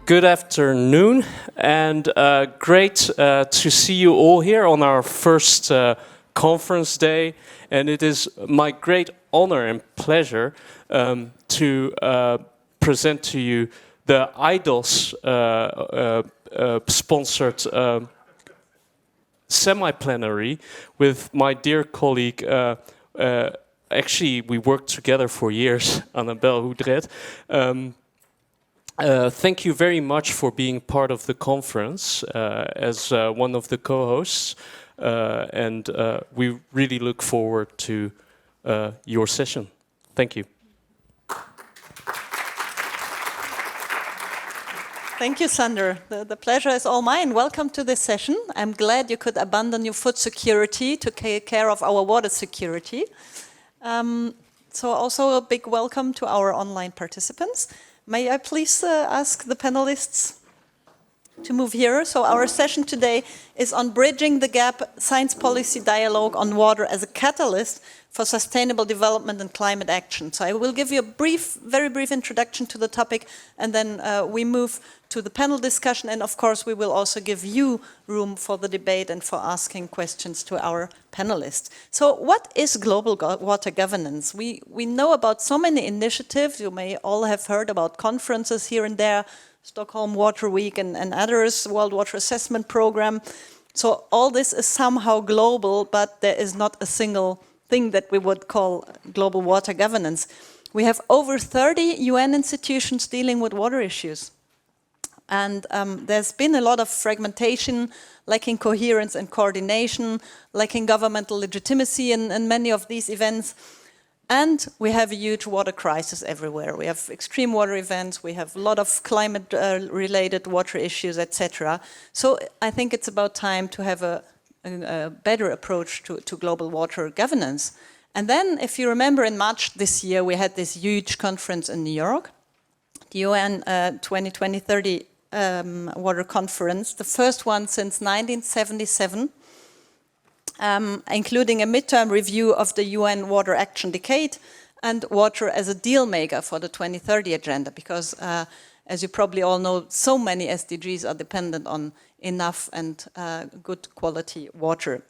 Good afternoon, and great to see you all here on our first conference day. And it is my great honor and pleasure to present to you the IDOS sponsored semi-plenary with my dear colleague. Actually, we worked together for years, Annabelle Houdret. Thank you very much for being part of the conference as one of the co-hosts, and we really look forward to your session. Thank you. Thank you, Sander. The pleasure is all mine. Welcome to this session. I'm glad you could abandon your food security to take care of our water security. So also a big welcome to our online participants. May I please ask the panelists to move here? So our session today is on bridging the gap, science policy dialogue on water as a catalyst for sustainable development and climate action. So I will give you a very brief introduction to the topic, and then we move to the panel discussion. And of course, we will also give you room for the debate and for asking questions to our panelists. So what is global water governance? We know about so many initiatives. You may all have heard about conferences here and there, Stockholm Water Week and others, World Water Assessment Program. So all this is somehow global, but there is not a single thing that we would call global water governance. We have over 30 UN institutions dealing with water issues. And there's been a lot of fragmentation, lacking coherence and coordination, lacking governmental legitimacy in many of these events. And we have a huge water crisis everywhere. We have extreme water events, we have a lot of climate-related water issues, etc. So I think it's about time to have a better approach to global water governance. And then, if you remember, in March this year, we had this huge conference in New York, the UN 2020-30 Water Conference, the first one since 1977, including a midterm review of the UN Water Action Decade and water as a deal maker for the 2030 agenda, because as you probably all know, so many SDGs are dependent on enough and good quality water.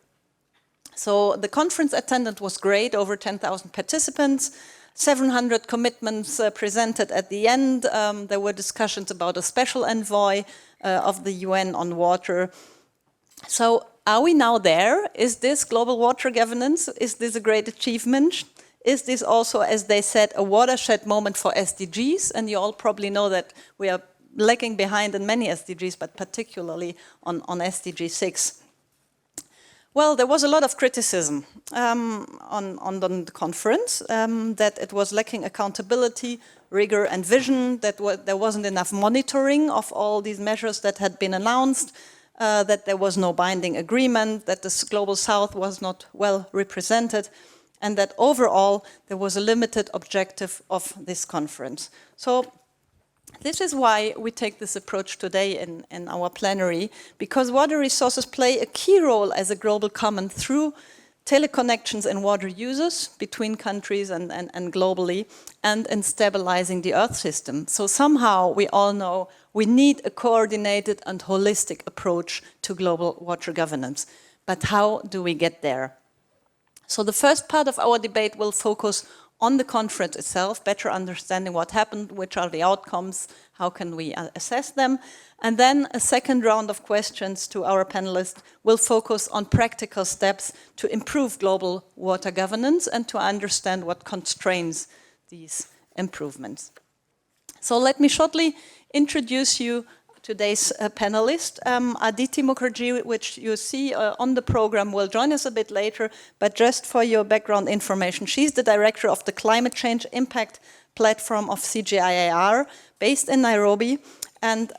So the conference attendance was great, over 10,000 participants, 700 commitments presented at the end. There were discussions about a special envoy of the UN on water. So are we now there? Is this global water governance? Is this a great achievement? Is this also, as they said, a watershed moment for SDGs? And you all probably know that we are lagging behind in many SDGs, but particularly on SDG 6. Well, there was a lot of criticism on the conference, that it was lacking accountability, rigor and vision, that there wasn't enough monitoring of all these measures that had been announced, that there was no binding agreement, that the Global South was not well represented, and that overall there was a limited objective of this conference. So this is why we take this approach today in our plenary, because water resources play a key role as a global common through teleconnections and water users between countries and globally, and in stabilizing the Earth system. So somehow we all know we need a coordinated and holistic approach to global water governance. But how do we get there? So the first part of our debate will focus on the conference itself, better understanding what happened, which are the outcomes, how can we assess them. And then a second round of questions to our panelists will focus on practical steps to improve global water governance and to understand what constrains these improvements. So let me shortly introduce you today's panelist. Aditi Mukherjee, which you see on the program, will join us a bit later, but just for your background information, she's the director of the Climate Change Impact Platform of CGIAR, based in Nairobi, and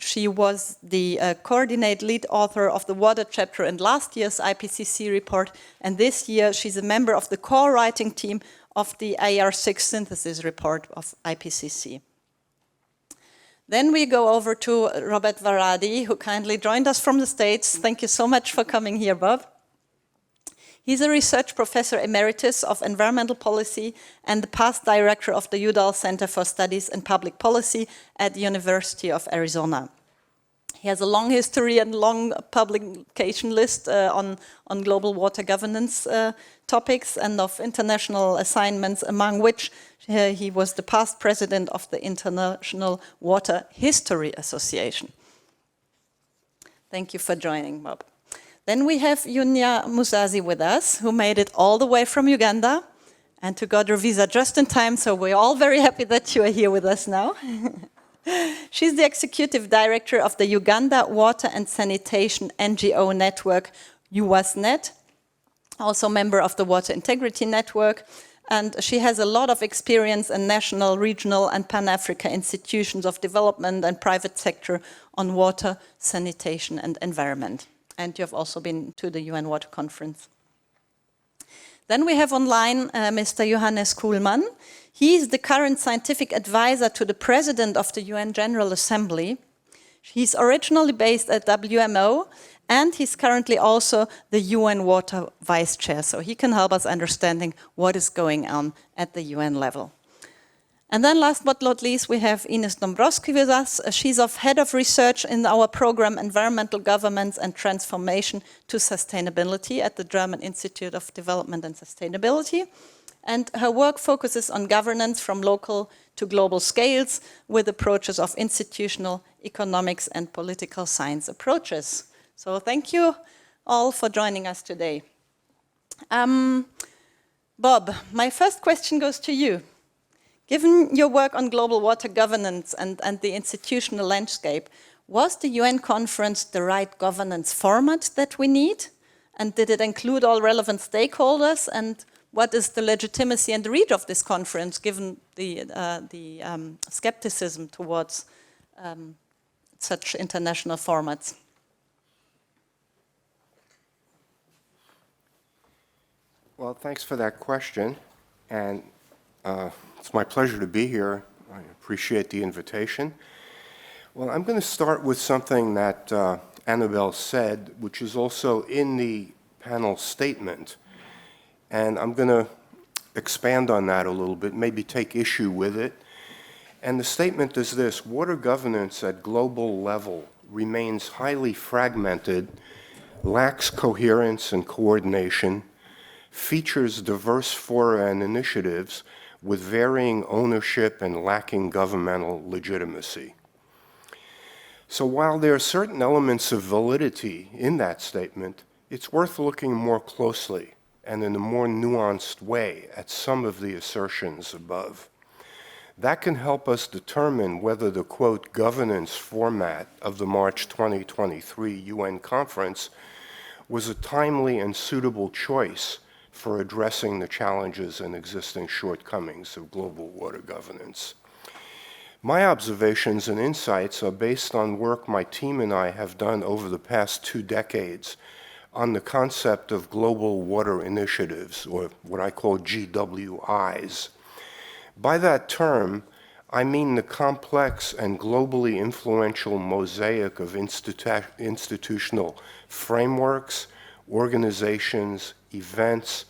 she was the coordinate lead author of the water chapter in last year's IPCC report, and this year she's a member of the core writing team of the AR6 synthesis report of IPCC. Then we go over to Robert Varadi, who kindly joined us from the States. Thank you so much for coming here, Bob. He's a research professor emeritus of environmental policy and the past director of the Udall Center for Studies in Public Policy at the University of Arizona. He has a long history and long publication list on global water governance topics and of international assignments, among which he was the past president of the International Water History Association. Thank you for joining, Bob. Then we have Yunya Musazi with us, who made it all the way from Uganda and who got her visa just in time, so we're all very happy that you are here with us now. She's the executive director of the Uganda Water and Sanitation NGO network, UWASNet, also member of the Water Integrity Network, and she has a lot of experience in national, regional, and Pan-African institutions of development and private sector on water, sanitation, and environment. And you have also been to the UN Water Conference. Then we have online Mr. Johannes Kuhlmann. He is the current scientific advisor to the president of the UN General Assembly. He's originally based at WMO, and he's currently also the UN Water Vice Chair, so he can help us understanding what is going on at the UN level. And then last but not least, we have Ines Dombrowski with us. She's head of research in our program Environmental Governance and Transformation to Sustainability at the German Institute of Development and Sustainability. And her work focuses on governance from local to global scales with approaches of institutional, economics, and political science approaches. So thank you all for joining us today. Bob, my first question goes to you. Given your work on global water governance and the institutional landscape, was the UN conference the right governance format that we need? And did it include all relevant stakeholders? And what is the legitimacy and the reach of this conference, given the skepticism towards such international formats? Well, thanks for that question. And it's my pleasure to be here. I appreciate the invitation. Well, I'm going to start with something that Annabelle said, which is also in the panel statement. And I'm going to expand on that a little bit, maybe take issue with it. And the statement is this: water governance at global level remains highly fragmented, lacks coherence and coordination, features diverse fora and initiatives with varying ownership and lacking governmental legitimacy. So while there are certain elements of validity in that statement, it's worth looking more closely and in a more nuanced way at some of the assertions above. That can help us determine whether the, quote, governance format of the March 2023 UN conference was a timely and suitable choice for addressing the challenges and existing shortcomings of global water governance. My observations and insights are based on work my team and I have done over the past 2 decades on the concept of global water initiatives, or what I call GWIs. By that term, I mean the complex and globally influential mosaic of institutional frameworks, organizations, events,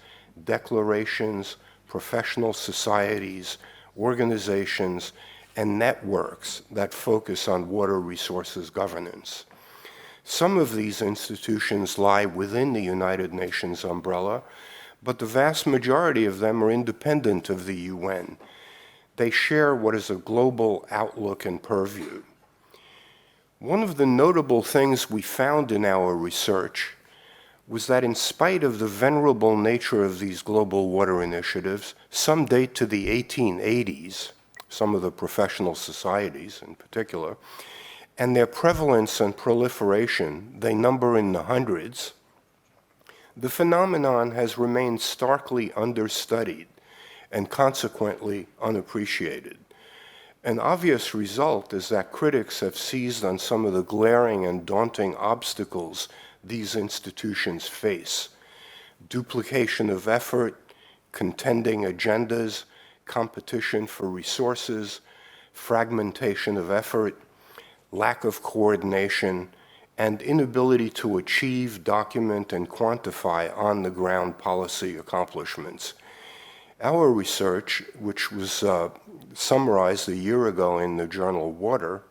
declarations, professional societies, organizations, and networks that focus on water resources governance. Some of these institutions lie within the United Nations umbrella, but the vast majority of them are independent of the UN. They share what is a global outlook and purview. One of the notable things we found in our research was that in spite of the venerable nature of these global water initiatives, some date to the 1880s, some of the professional societies in particular, and their prevalence and proliferation, they number in the hundreds, the phenomenon has remained starkly understudied and consequently unappreciated. An obvious result is that critics have seized on some of the glaring and daunting obstacles these institutions face: duplication of effort, contending agendas, competition for resources, fragmentation of effort, lack of coordination, and inability to achieve, document, and quantify on-the-ground policy accomplishments. Our research, which was summarized a year ago in the journal Water,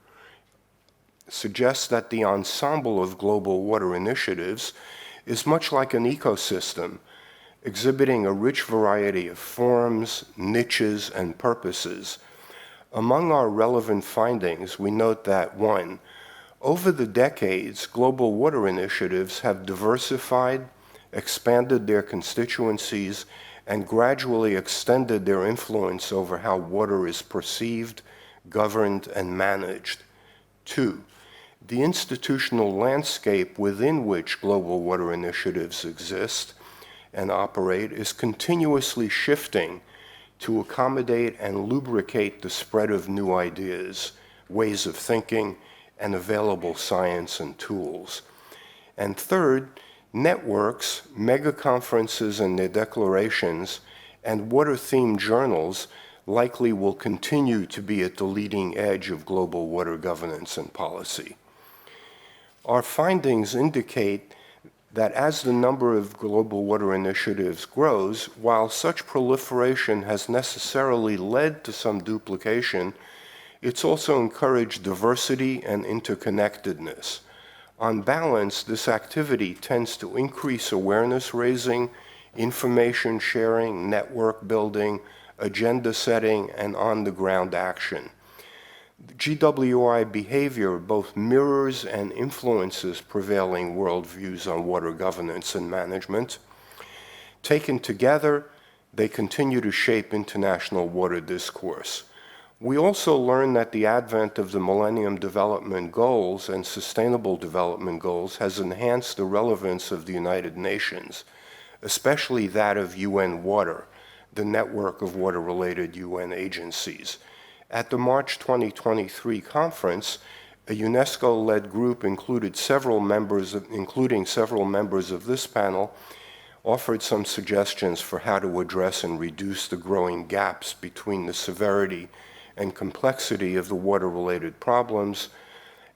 suggests that the ensemble of global water initiatives is much like an ecosystem, exhibiting a rich variety of forms, niches, and purposes. Among our relevant findings, we note that 1, over the decades, global water initiatives have diversified, expanded their constituencies, and gradually extended their influence over how water is perceived, governed, and managed. 2, the institutional landscape within which global water initiatives exist and operate is continuously shifting to accommodate and lubricate the spread of new ideas, ways of thinking, and available science and tools. And 3rd, networks, mega conferences and their declarations, and water-themed journals likely will continue to be at the leading edge of global water governance and policy. Our findings indicate that as the number of global water initiatives grows, while such proliferation has necessarily led to some duplication, it's also encouraged diversity and interconnectedness. On balance, this activity tends to increase awareness raising, information sharing, network building, agenda setting, and on-the-ground action. GWI behavior both mirrors and influences prevailing worldviews on water governance and management. Taken together, they continue to shape international water discourse. We also learn that the advent of the Millennium Development Goals and Sustainable Development Goals has enhanced the relevance of the United Nations, especially that of UN Water, the network of water-related UN agencies. At the March 2023 conference, a UNESCO-led group including several members of this panel, offered some suggestions for how to address and reduce the growing gaps between the severity and complexity of the water-related problems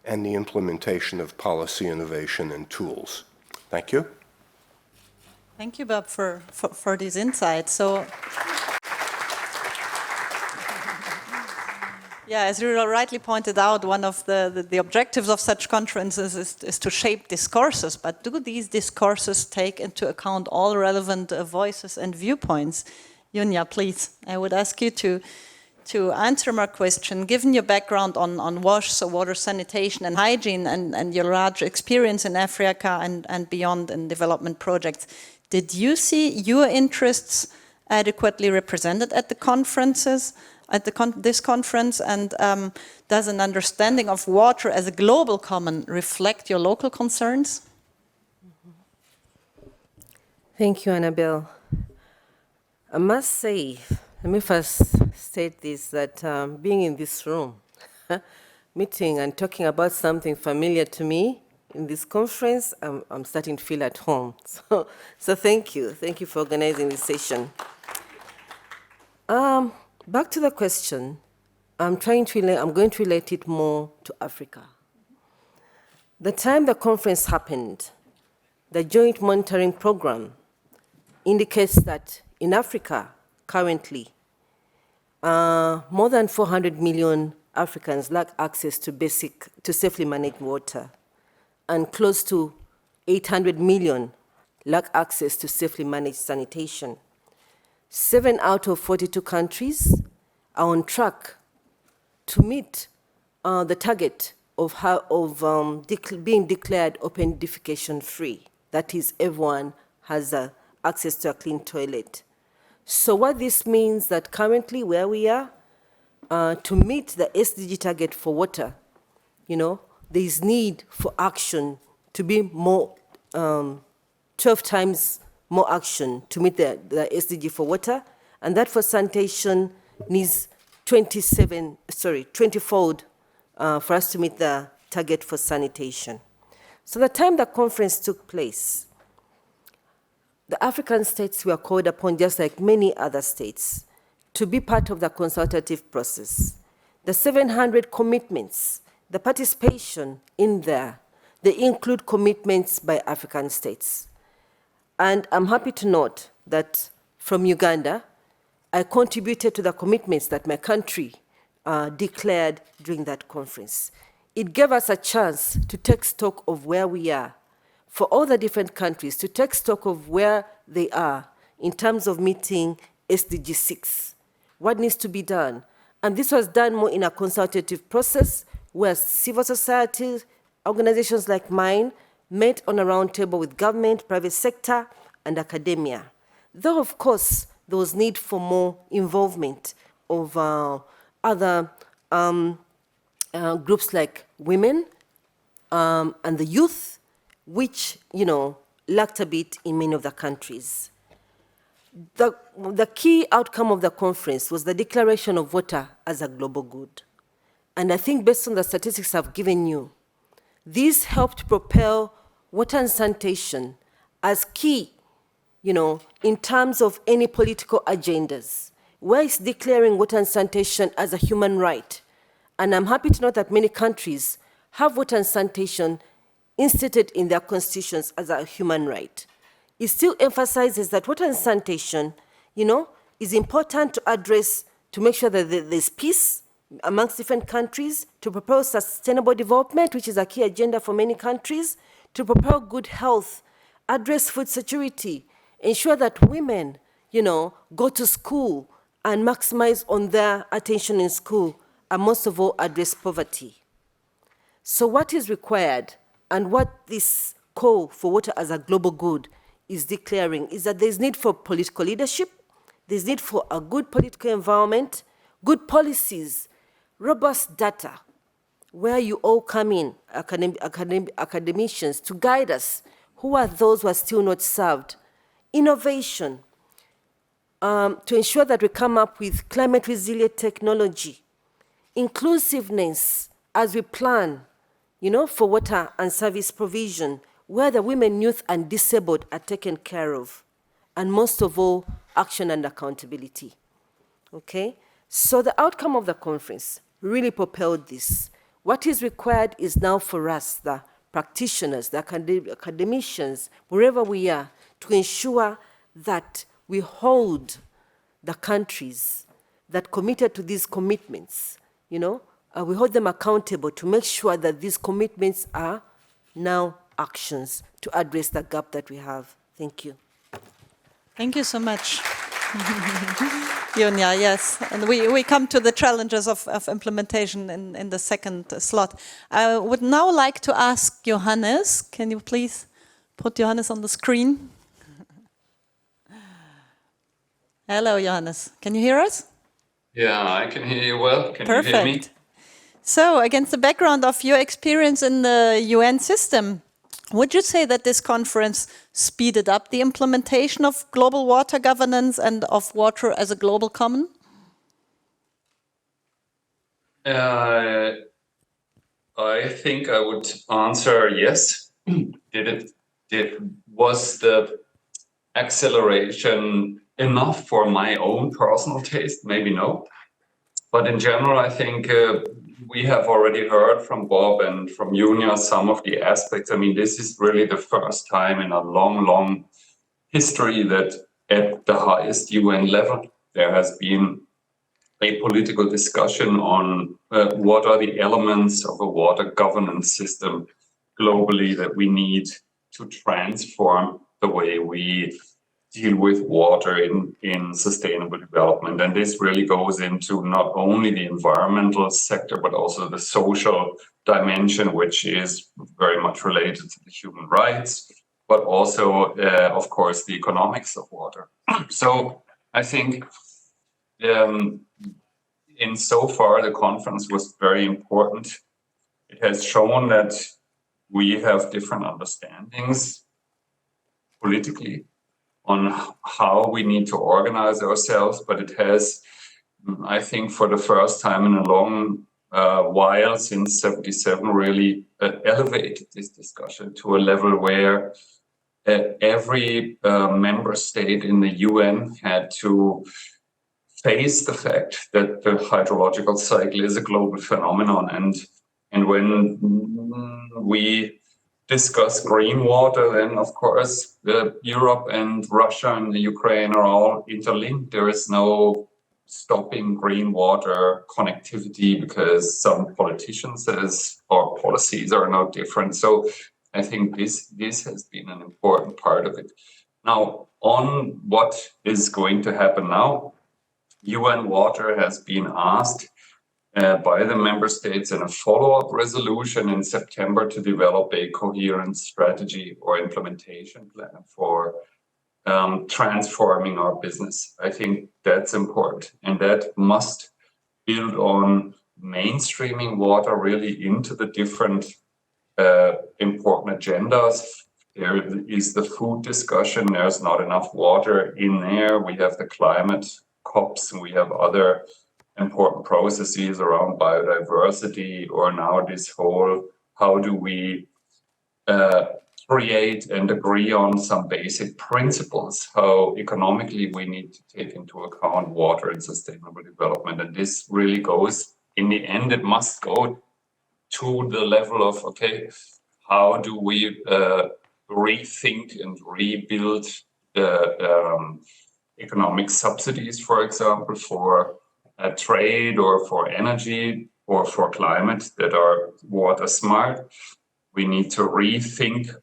and the implementation of policy innovation and tools. Thank you. Thank you, Bob, for these insights. So, yeah, as you rightly pointed out, one of the objectives of such conferences is to shape discourses, but do these discourses take into account all relevant voices and viewpoints? Yunya, please, I would ask you to answer my question. Given your background on WASH, so water sanitation and hygiene, and your large experience in Africa and beyond in development projects, did you see your interests adequately represented at the conferences? This conference, and does an understanding of water as a global common reflect your local concerns? Thank you, Annabelle. I must say, let me first state this, that being in this room, meeting and talking about something familiar to me in this conference, I'm starting to feel at home. So thank you. Thank you for organizing this session. Back to the question, I'm going to relate it more to Africa. The time the conference happened, the Joint Monitoring Program indicates that in Africa, currently, more than 400 million Africans lack access to safely managed water, and close to 800 million lack access to safely managed sanitation. 7 out of 42 countries are on track to meet the target of being declared open defecation free. That is, everyone has access to a clean toilet. So what this means that currently where we are, to meet the SDG target for water, there is need for action to be more, 12 times more action to meet the SDG for water, and that for sanitation needs 20-fold for us to meet the target for sanitation. So the time the conference took place, the African states were called upon, just like many other states, to be part of the consultative process. The 700 commitments, the participation in there, they include commitments by African states. And I'm happy to note that from Uganda, I contributed to the commitments that my country declared during that conference. It gave us a chance to take stock of where we are, for all the different countries to take stock of where they are in terms of meeting SDG 6, what needs to be done. And this was done more in a consultative process where civil society organizations like mine met on a round table with government, private sector, and academia. Though, of course, there was need for more involvement of other groups like women and the youth, which, lacked a bit in many of the countries. The key outcome of the conference was the declaration of water as a global good. And I think based on the statistics I've given you, these helped propel water and sanitation as key, in terms of any political agendas, where it's declaring water and sanitation as a human right. And I'm happy to note that many countries have water and sanitation instituted in their constitutions as a human right. It still emphasizes that water and sanitation, is important to address, to make sure that there's peace amongst different countries, to propel sustainable development, which is a key agenda for many countries, to propel good health, address food security, ensure that women, go to school and maximize on their attention in school, and most of all, address poverty. So what is required, and what this call for water as a global good is declaring, is that there's need for political leadership, there's need for a good political environment, good policies, robust data, where you all come in, academicians, to guide us. Who are those who are still not served? Innovation, to ensure that we come up with climate-resilient technology, inclusiveness as we plan, for water and service provision, where the women, youth, and disabled are taken care of, and most of all, action and accountability. Okay? So the outcome of the conference really propelled this. What is required is now for us, the practitioners, the academicians, wherever we are, to ensure that we hold the countries that committed to these commitments, we hold them accountable to make sure that these commitments are now actions to address the gap that we have. Thank you. Thank you so much. Yonya, yes. And we come to the challenges of implementation in the second slot. I would now like to ask Johannes. Can you please put Johannes on the screen? Hello, Johannes. Can you hear us? Yeah, I can hear you well. Can Perfect. you hear me? So, against the background of your experience in the UN system, would you say that this conference speeded up the implementation of global water governance and of water as a global common? I think I would answer yes. Was the acceleration enough for my own personal taste? Maybe no. But in general, I think we have already heard from Bob and from Yonya some of the aspects. I mean, this is really the first time in a long, long history that at the highest UN level, there has been a political discussion on what are the elements of a water governance system globally that we need to transform the way we deal with water in sustainable development. And this really goes into not only the environmental sector, but also the social dimension, which is very much related to the human rights, but also, of course, the economics of water. So I think in so far, the conference was very important. It has shown that we have different understandings politically on how we need to organize ourselves, but it has, I think, for the first time in a long while since '77, really elevated this discussion to a level where every member state in the UN had to face the fact that the hydrological cycle is a global phenomenon, and when we discuss green water, then of course Europe and Russia and the Ukraine are all interlinked. There is no stopping green water connectivity because some politicians says our policies are no different. So I think this has been an important part of it. Now, on what is going to happen now, UN Water has been asked by the member states in a follow-up resolution in September to develop a coherent strategy or implementation plan for transforming our business. I think that's important, and that must build on mainstreaming water really into the different important agendas. There is the food discussion. There's not enough water in there. We have the climate COPs, and we have other important processes around biodiversity, or now this whole, how do we create and agree on some basic principles, how economically we need to take into account water and sustainable development. And this really goes, in the end, it must go to the level of, okay, how do we rethink and rebuild the economic subsidies, for example, for trade or for energy or for climate that are water smart. We need to rethink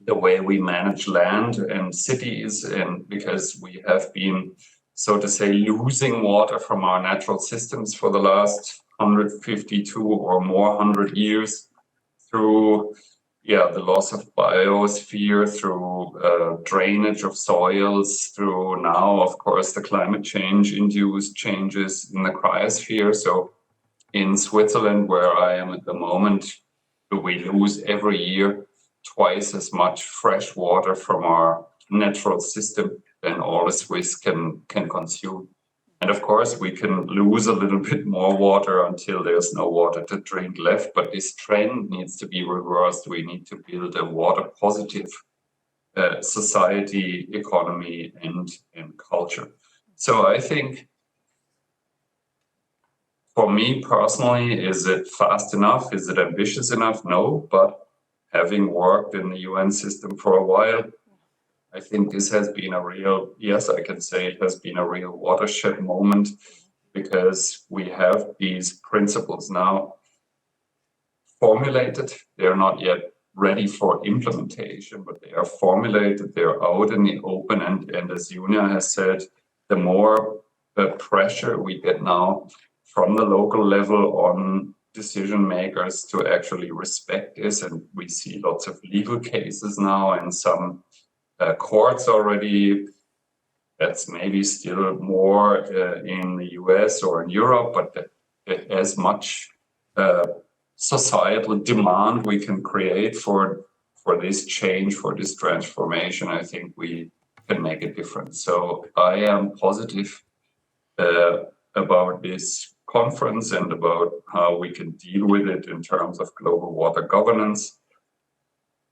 the way we manage land and cities, and because we have been, so to say, losing water from our natural systems for the last 152 or more 100 years through the loss of biosphere, through drainage of soils, through now, of course, the climate change induced changes in the cryosphere. So in Switzerland, where I am at the moment, we lose every year twice as much fresh water from our natural system than all the Swiss can consume. And of course, we can lose a little bit more water until there's no water to drink left, but this trend needs to be reversed. We need to build a water positive society, economy, and culture. So I think, for me personally, is it fast enough? Is it ambitious enough? No, but having worked in the UN system for a while, I think this has been a real, yes, I can say it has been a real watershed moment, because we have these principles now formulated. They're not yet ready for implementation, but they are formulated, they're out in the open. And as Junia has said, the more pressure we get now from the local level on decision makers to actually respect this, and we see lots of legal cases now and some courts already. That's maybe still more in the US or in Europe, but as much societal demand we can create for this change, for this transformation, I think we can make a difference. So I am positive about this conference and about how we can deal with it in terms of global water governance.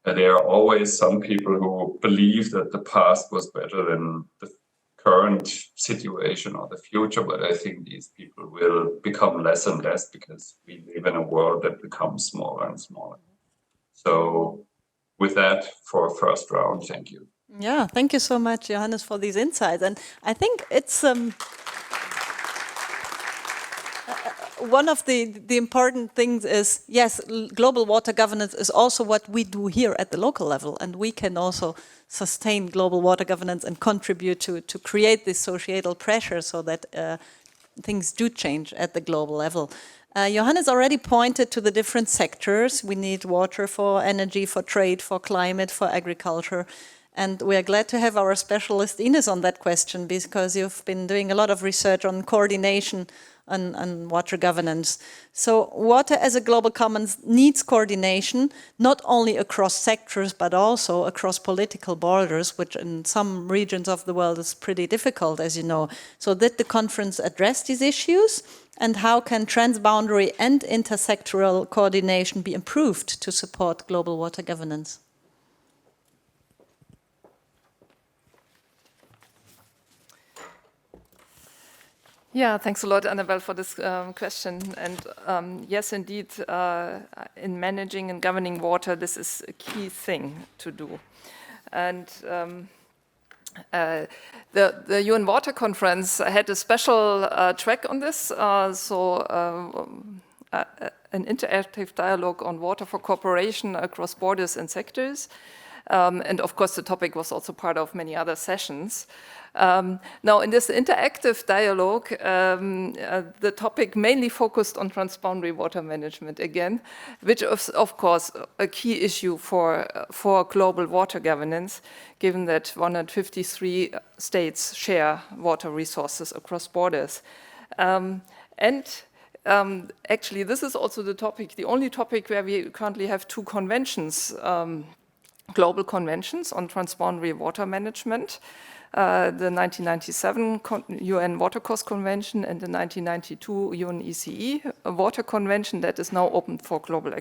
There are always some people who believe that the past was better than the current situation or the future, but I think these people will become less and less, because we live in a world that becomes smaller and smaller. So with that, for a first round, thank you. Yeah, thank you so much, Johannes, for these insights. And I think it's one of the important things is, yes, global water governance is also what we do here at the local level, and we can also sustain global water governance and contribute to create this societal pressure so that things do change at the global level. Johannes already pointed to the different sectors. We need water for energy, for trade, for climate, for agriculture. And we are glad to have our specialist Ines on that question, because you've been doing a lot of research on coordination and water governance. So water as a global commons needs coordination, not only across sectors, but also across political borders, which in some regions of the world is pretty difficult, as you know. So did the conference address these issues? And how can transboundary and intersectoral coordination be improved to support global water governance? Yeah, thanks a lot, Annabelle, for this question. And yes, indeed, in managing and governing water, this is a key thing to do. And the UN Water Conference had a special track on this, an interactive dialogue on water for cooperation across borders and sectors. And of course, the topic was also part of many other sessions. Now, in this interactive dialogue, the topic mainly focused on transboundary water management again, which is, of course, a key issue for global water governance, given that 153 states share water resources across borders. Actually, this is also the only topic where we currently have two conventions, global conventions on transboundary water management. The 1997 UN Water Course Convention and the 1992 UN ECE Water Convention that is now open for global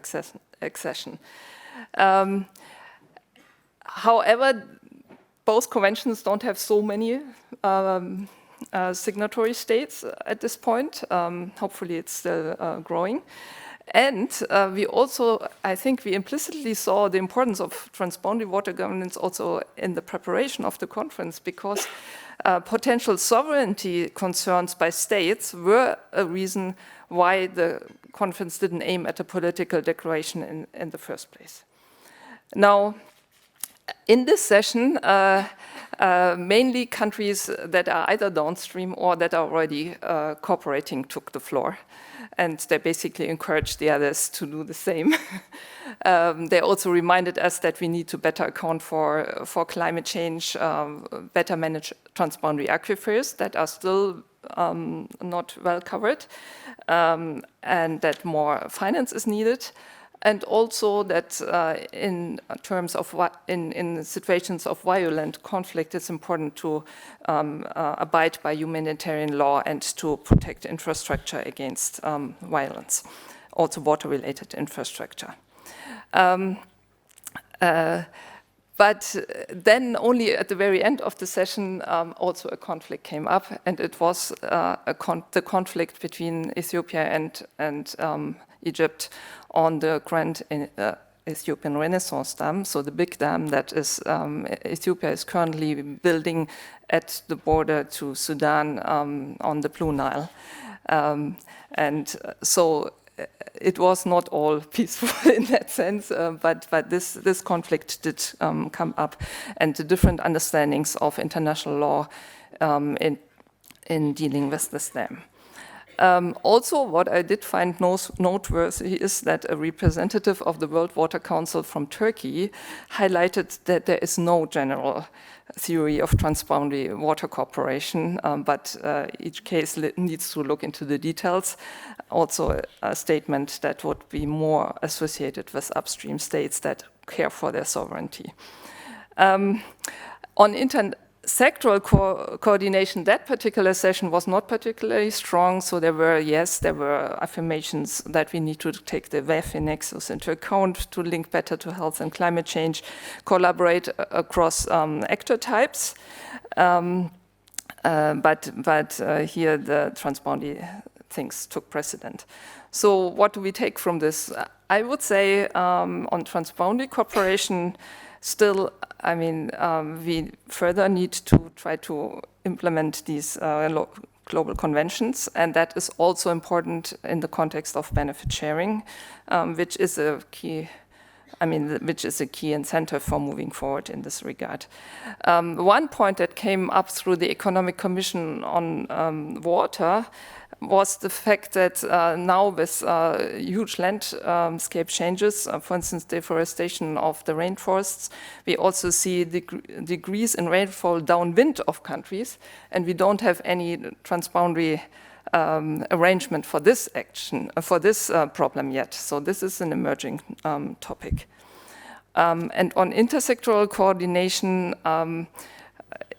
accession. However, both conventions don't have so many signatory states at this point. Hopefully it's still growing. And we also, I think we implicitly saw the importance of transboundary water governance also in the preparation of the conference, because potential sovereignty concerns by states were a reason why the conference didn't aim at a political declaration in the first place. Now, in this session, mainly countries that are either downstream or that are already cooperating took the floor. And they basically encouraged the others to do the same. They also reminded us that we need to better account for climate change, better manage transboundary aquifers that are still not well covered, and that more finance is needed. And also that in terms of in situations of violent conflict, it's important to abide by humanitarian law and to protect infrastructure against violence, also water-related infrastructure. But then only at the very end of the session, also a conflict came up, and it was the conflict between Ethiopia and Egypt on the Grand Ethiopian Renaissance Dam, so the big dam that is Ethiopia is currently building at the border to Sudan on the Blue Nile. And so it was not all peaceful in that sense, but this conflict did come up, and the different understandings of international law in dealing with this dam. Also, what I did find noteworthy is that a representative of the World Water Council from Turkey highlighted that there is no general theory of transboundary water cooperation, but each case needs to look into the details. Also, a statement that would be more associated with upstream states that care for their sovereignty. On sectoral coordination, that particular session was not particularly strong, so there were affirmations that we need to take the WEF nexus into account to link better to health and climate change, collaborate across actor types, but here the transboundary things took precedent. So what do we take from this? I would say on transboundary cooperation, still, I mean, we further need to try to implement these global conventions, and that is also important in the context of benefit sharing, which is a key incentive for moving forward in this regard. One point that came up through the Economic Commission on water was the fact that now with huge landscape changes, for instance, deforestation of the rainforests, we also see degrees in rainfall downwind of countries, and we don't have any transboundary arrangement for this problem yet. So this is an emerging topic. And on intersectoral coordination,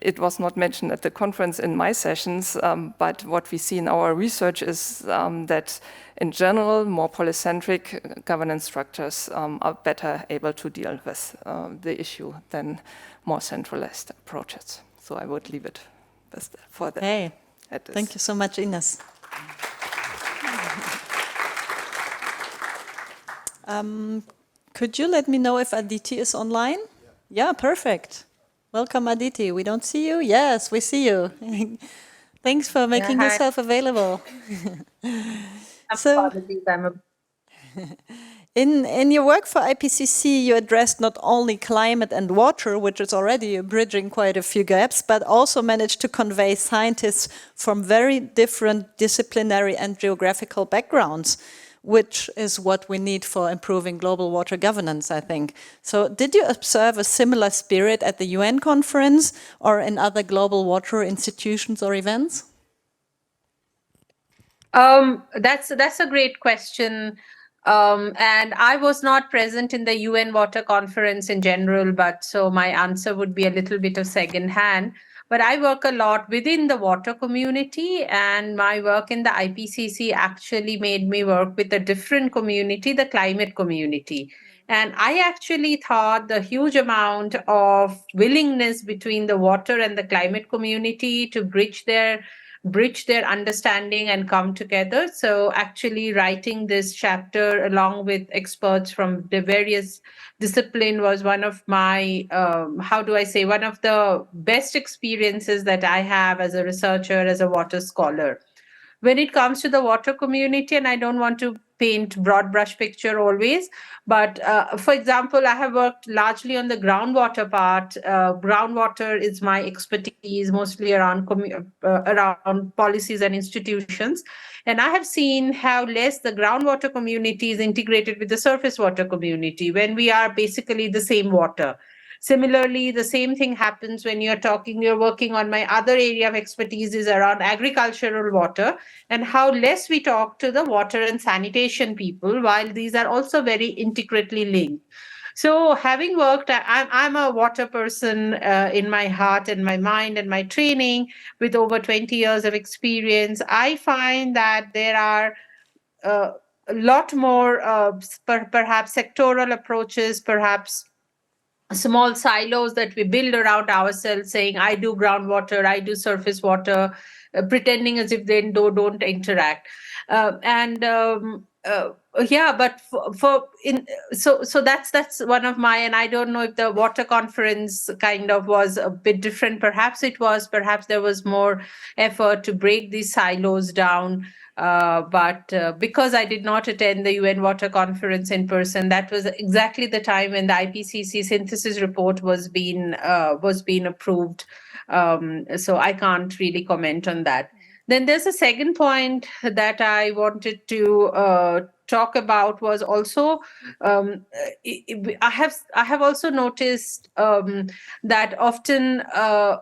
it was not mentioned at the conference in my sessions, but what we see in our research is that in general, more polycentric governance structures are better able to deal with the issue than more centralized approaches. So I would leave it for that. Hey, at this. Thank you so much, Ines. Could you let me know if Aditi is online? Yeah, perfect. Welcome, Aditi. We don't see you? Yes, we see you. Thanks for making hi. yourself available. So, Apologies, I'm a in your work for IPCC, you addressed not only climate and water, which is already bridging quite a few gaps, but also managed to convey scientists from very different disciplinary and geographical backgrounds, which is what we need for improving global water governance, I think. So did you observe a similar spirit at the UN conference or in other global water institutions or events? That's a great question. And I was not present in the UN Water Conference in general, but so my answer would be a little bit of second hand. But I work a lot within the water community, and my work in the IPCC actually made me work with a different community, the climate community. And I actually thought the huge amount of willingness between the water and the climate community to bridge their understanding and come together. So actually writing this chapter along with experts from the various discipline was one of my, one of the best experiences that I have as a researcher, as a water scholar. When it comes to the water community, and I don't want to paint broad brush picture always, but for example, I have worked largely on the groundwater part. Groundwater is my expertise, mostly around around policies and institutions. And I have seen how less the groundwater community is integrated with the surface water community when we are basically the same water. Similarly, the same thing happens when you're working on my other area of expertise is around agricultural water and how less we talk to the water and sanitation people, while these are also very intricately linked. So having worked, I'm a water person in my heart and my mind and my training with over 20 years of experience. I find that there are a lot more perhaps sectoral approaches, perhaps small silos that we build around ourselves, saying I do groundwater, I do surface water, pretending as if they don't interact. But so that's one of my, and I don't know if the water conference kind of was a bit different. Perhaps it was, perhaps there was more effort to break these silos down. But because I did not attend the UN Water Conference in person, that was exactly the time when the IPCC synthesis report was being approved. So I can't really comment on that. Then there's a second point that I wanted to talk about was also I have also noticed that often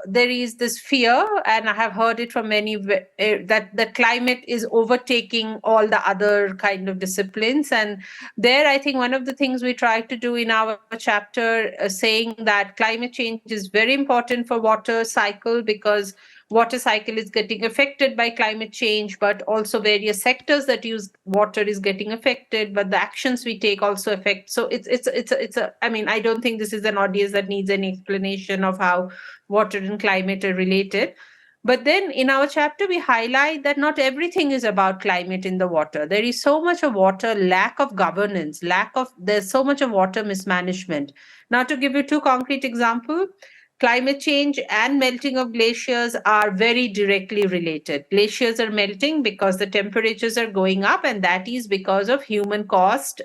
there is this fear, and I have heard it from many, that the climate is overtaking all the other kind of disciplines. And there, I think one of the things we try to do in our chapter, saying that climate change is very important for water cycle because water cycle is getting affected by climate change, but also various sectors that use water is getting affected, but the actions we take also affect. So I mean, I don't think this is an audience that needs any explanation of how water and climate are related. But then in our chapter, we highlight that not everything is about climate in the water. There is so much of water, lack of governance, there's so much of water mismanagement. Now, to give you two concrete examples, climate change and melting of glaciers are very directly related. Glaciers are melting because the temperatures are going up, and that is because of human-caused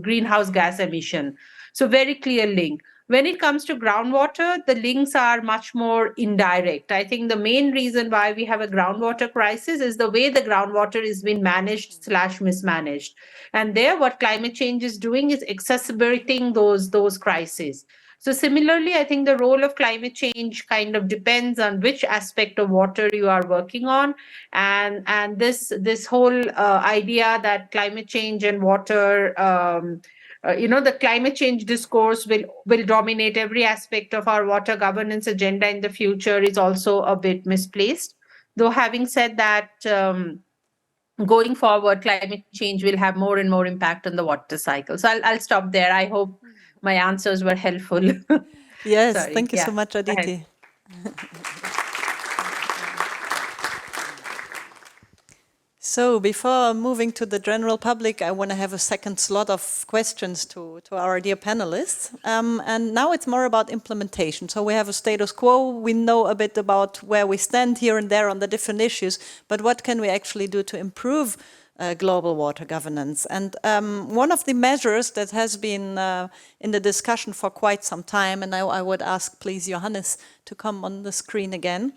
greenhouse gas emission. So very clear link. When it comes to groundwater, the links are much more indirect. I think the main reason why we have a groundwater crisis is the way the groundwater is being managed / mismanaged. And there, what climate change is doing is exacerbating those crises. So similarly, I think the role of climate change kind of depends on which aspect of water you are working on. And this whole idea that climate change and water, the climate change discourse will dominate every aspect of our water governance agenda in the future is also a bit misplaced. Though having said that, going forward, climate change will have more and more impact on the water cycle. So I'll stop there. I hope my answers were helpful. Yes, Sorry. thank you so much, go ahead. Aditi. So before moving to the general public, I want to have a second slot of questions to our dear panelists. And now it's more about implementation. So we have a status quo. We know a bit about where we stand here and there on the different issues, but what can we actually do to improve global water governance? And one of the measures that has been in the discussion for quite some time, and I would ask please Johannes to come on the screen again,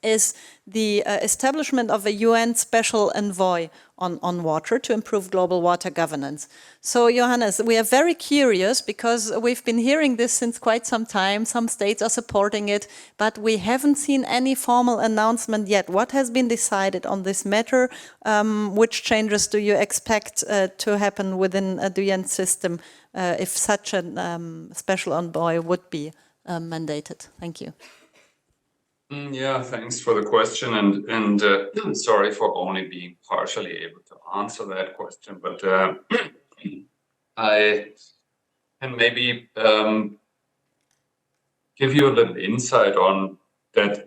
is the establishment of a UN special envoy on water to improve global water governance. So, Johannes, we are very curious because we've been hearing this since quite some time. Some states are supporting it, but we haven't seen any formal announcement yet. What has been decided on this matter? Which changes do you expect to happen within the UN system if such a special envoy would be mandated? Thank you. Yeah, thanks for the question, and sorry for only being partially able to answer that question, but I can maybe give you a little insight on that.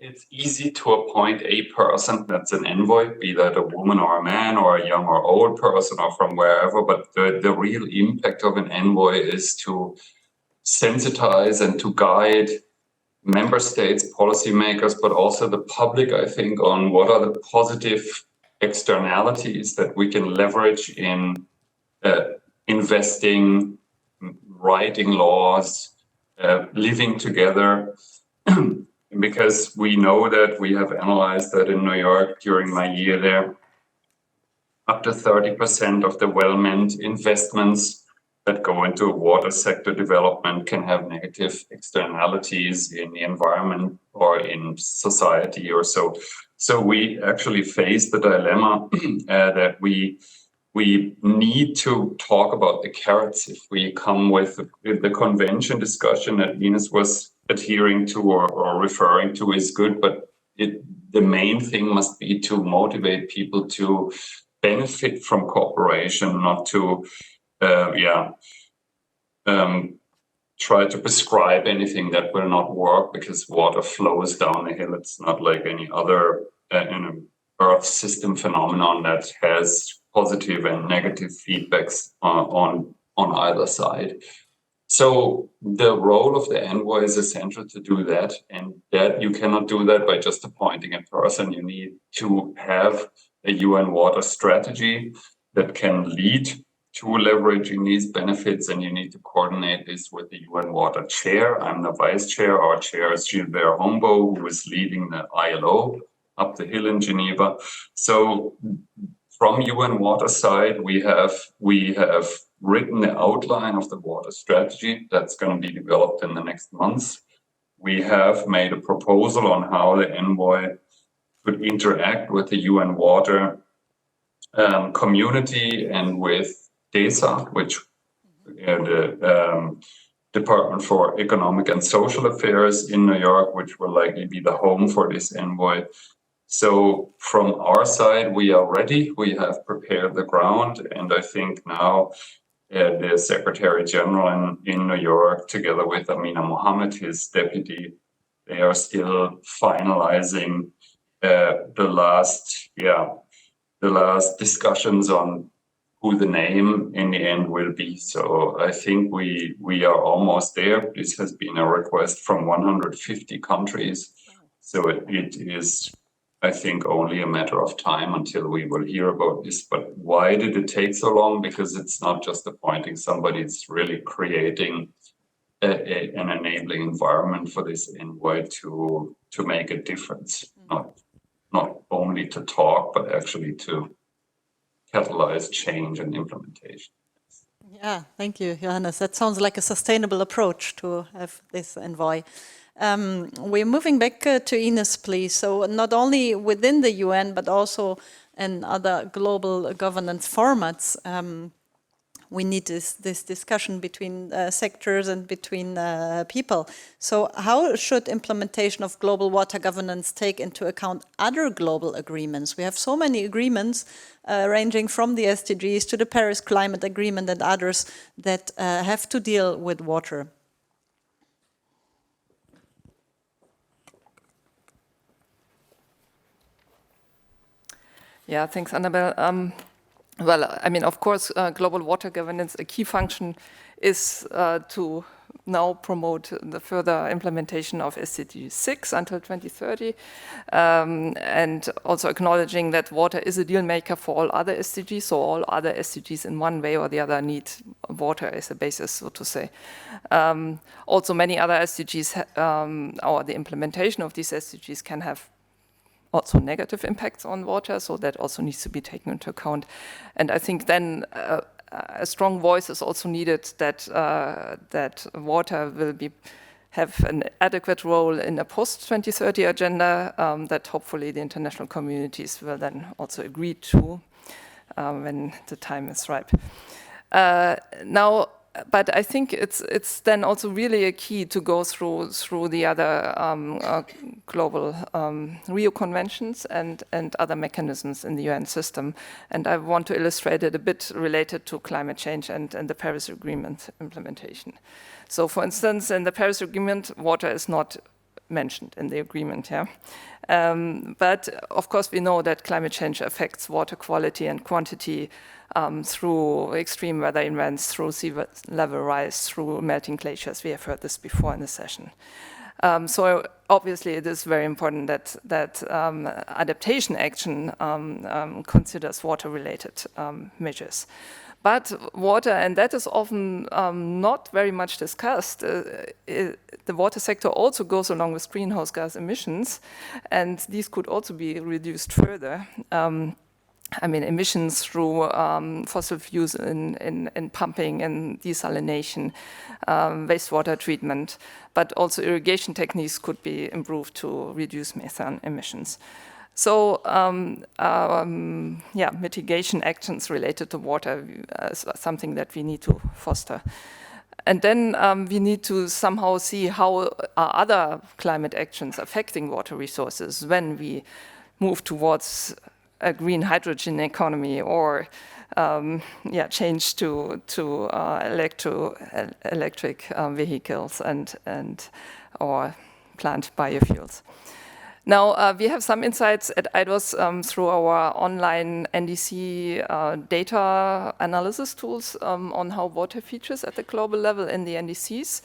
It's easy to appoint a person that's an envoy, be that a woman or a man or a young or old person or from wherever, but the real impact of an envoy is to sensitize and to guide member states, policymakers, but also the public, I think, on what are the positive externalities that we can leverage in investing, writing laws, living together. Because we know that we have analyzed that in New York during my year there, up to 30% of the well-meant investments that go into water sector development can have negative externalities in the environment or in society or so. So we actually face the dilemma that we need to talk about the carrots if we come with the convention discussion that Ines was adhering to or referring to is good, but the main thing must be to motivate people to benefit from cooperation, not to try to prescribe anything that will not work because water flows down the hill. It's not like any other Earth system phenomenon that has positive and negative feedbacks on either side. So the role of the envoy is essential to do that, and that you cannot do that by just appointing a person. You need to have a UN water strategy that can lead to leveraging these benefits, and you need to coordinate this with the UN water chair. I'm the vice chair. Our chair is Gilbert Hombo, who is leading the ILO up the hill in Geneva. So from UN water side, we have written the outline of the water strategy that's going to be developed in the next months. We have made a proposal on how the envoy could interact with the UN water community and with DESA, which the Department for Economic and Social Affairs in New York, which will likely be the home for this envoy. So from our side, we are ready. We have prepared the ground, and I think now the Secretary General in New York, together with Amina Mohammed, his deputy, they are still finalizing the last discussions on who the name in the end will be. So I think we are almost there. This has been a request from 150 countries. So it is, I think, only a matter of time until we will hear about this. But why did it take so long? Because it's not just appointing somebody, it's really creating an enabling environment for this envoy to make a difference, not only to talk, but actually to catalyze change and implementation. Yeah, thank you, Johannes. That sounds like a sustainable approach to have this envoy. We're moving back to Ines, please. So not only within the UN, but also in other global governance formats, we need this discussion between sectors and between people. So how should implementation of global water governance take into account other global agreements? We have so many agreements ranging from the SDGs to the Paris Climate Agreement and others that have to deal with water. Yeah, thanks, Annabelle. Well, I mean, of course, global water governance, a key function is to now promote the further implementation of SDG 6 until 2030, and also acknowledging that water is a deal maker for all other SDGs, so all other SDGs in one way or the other need water as a basis, so to say. Also, many other SDGs, or the implementation of these SDGs can have also negative impacts on water, so that also needs to be taken into account. And I think then a strong voice is also needed that that water will have an adequate role in a post-2030 agenda that hopefully the international communities will then also agree to when the time is ripe. Now, but I think it's then also really a key to go through the other global Rio conventions and other mechanisms in the UN system. And I want to illustrate it a bit related to climate change and the Paris Agreement implementation. So for instance, in the Paris Agreement, water is not mentioned in the agreement, yeah. But of course we know that climate change affects water quality and quantity through extreme weather events, through sea level rise, through melting glaciers. We have heard this before in the session. So obviously it is very important that adaptation action considers water-related measures. But water, and that is often not very much discussed, the water sector also goes along with greenhouse gas emissions, and these could also be reduced further. I mean, emissions through fossil fuels in pumping and desalination, wastewater treatment, but also irrigation techniques could be improved to reduce methane emissions. So, yeah, mitigation actions related to water is something that we need to foster. And then we need to somehow see how are other climate actions affecting water resources when we move towards a green hydrogen economy or yeah, change to electric vehicles and or plant biofuels. Now, we have some insights at IDOS through our online NDC data analysis tools on how water features at the global level in the NDCs.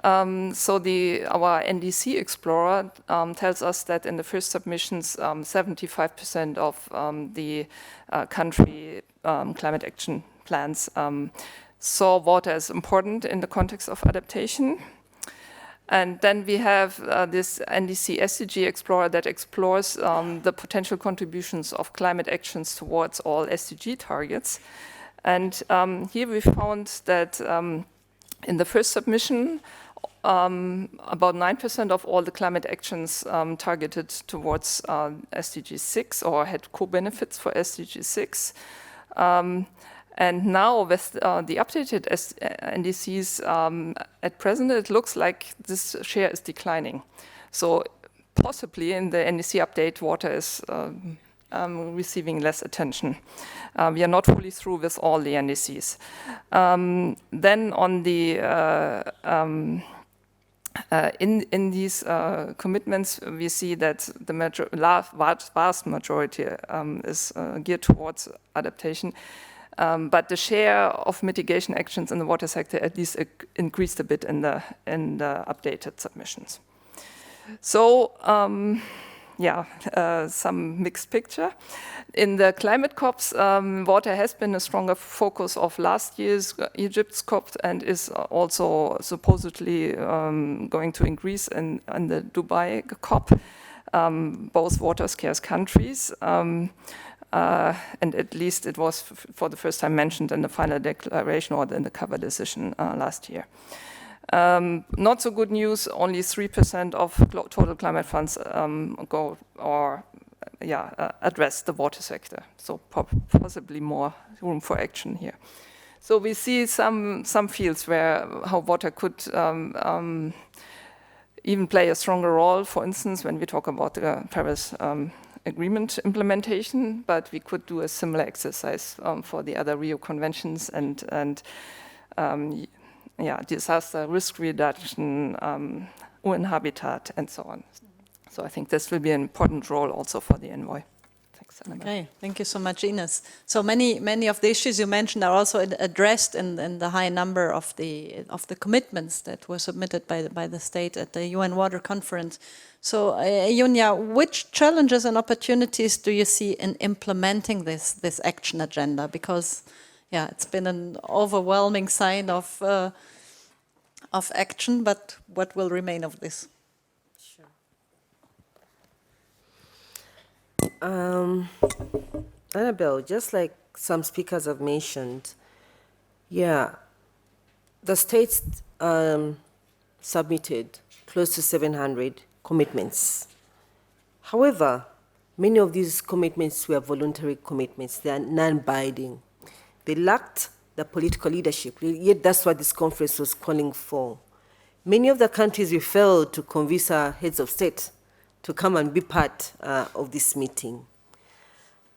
So our NDC Explorer tells us that in the first submissions, 75% of the country climate action plans saw water as important in the context of adaptation. And then we have this NDC SDG Explorer that explores the potential contributions of climate actions towards all SDG targets. And here we found that in the first submission, about 9% of all the climate actions targeted towards SDG 6 or had co-benefits for SDG 6. And now with the updated NDCs at present, it looks like this share is declining. So possibly in the NDC update, water is receiving less attention. We are not fully through with all the NDCs. Then on the in these commitments, we see that the vast majority is geared towards adaptation. But the share of mitigation actions in the water sector at least increased a bit in the updated submissions. So, yeah, some mixed picture. In the climate COPs, water has been a stronger focus of last year's Egypt's COP and is also supposedly going to increase in the Dubai COP, both water-scarce countries. And at least it was for the first time mentioned in the final declaration or in the cover decision last year. Not so good news, only 3% of total climate funds go or address the water sector. So possibly more room for action here. So we see some fields where how water could even play a stronger role. For instance, when we talk about the Paris Agreement implementation, but we could do a similar exercise for the other Rio conventions and disaster risk reduction, UN habitat, and so on. So I think this will be an important role also for the envoy. Thanks, Annabelle. Okay, thank you so much, Ines. So many of the issues you mentioned are also addressed in the high number of the commitments that were submitted by the state at the UN Water Conference. So, Junia, which challenges and opportunities do you see in implementing this action agenda? Because, yeah, it's been an overwhelming sign of action, but what will remain of this? Annabelle, just like some speakers have mentioned, yeah, the states submitted close to 700 commitments. However, many of these commitments were voluntary commitments. They are non-binding. They lacked the political leadership, yet that's what this conference was calling for. Many of the countries we failed to convince our heads of state to come and be part of this meeting.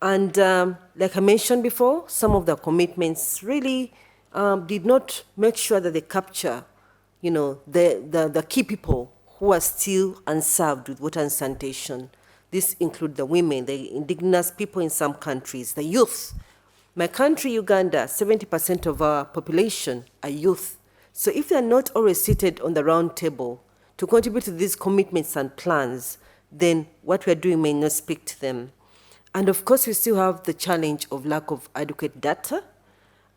And like I mentioned before, some of the commitments really did not make sure that they capture, the key people who are still unserved with water and sanitation. This includes the women, the indigenous people in some countries, the youth. My country, Uganda, 70% of our population are youth. So if they're not always seated on the round table to contribute to these commitments and plans, then what we're doing may not speak to them. And of course, we still have the challenge of lack of adequate data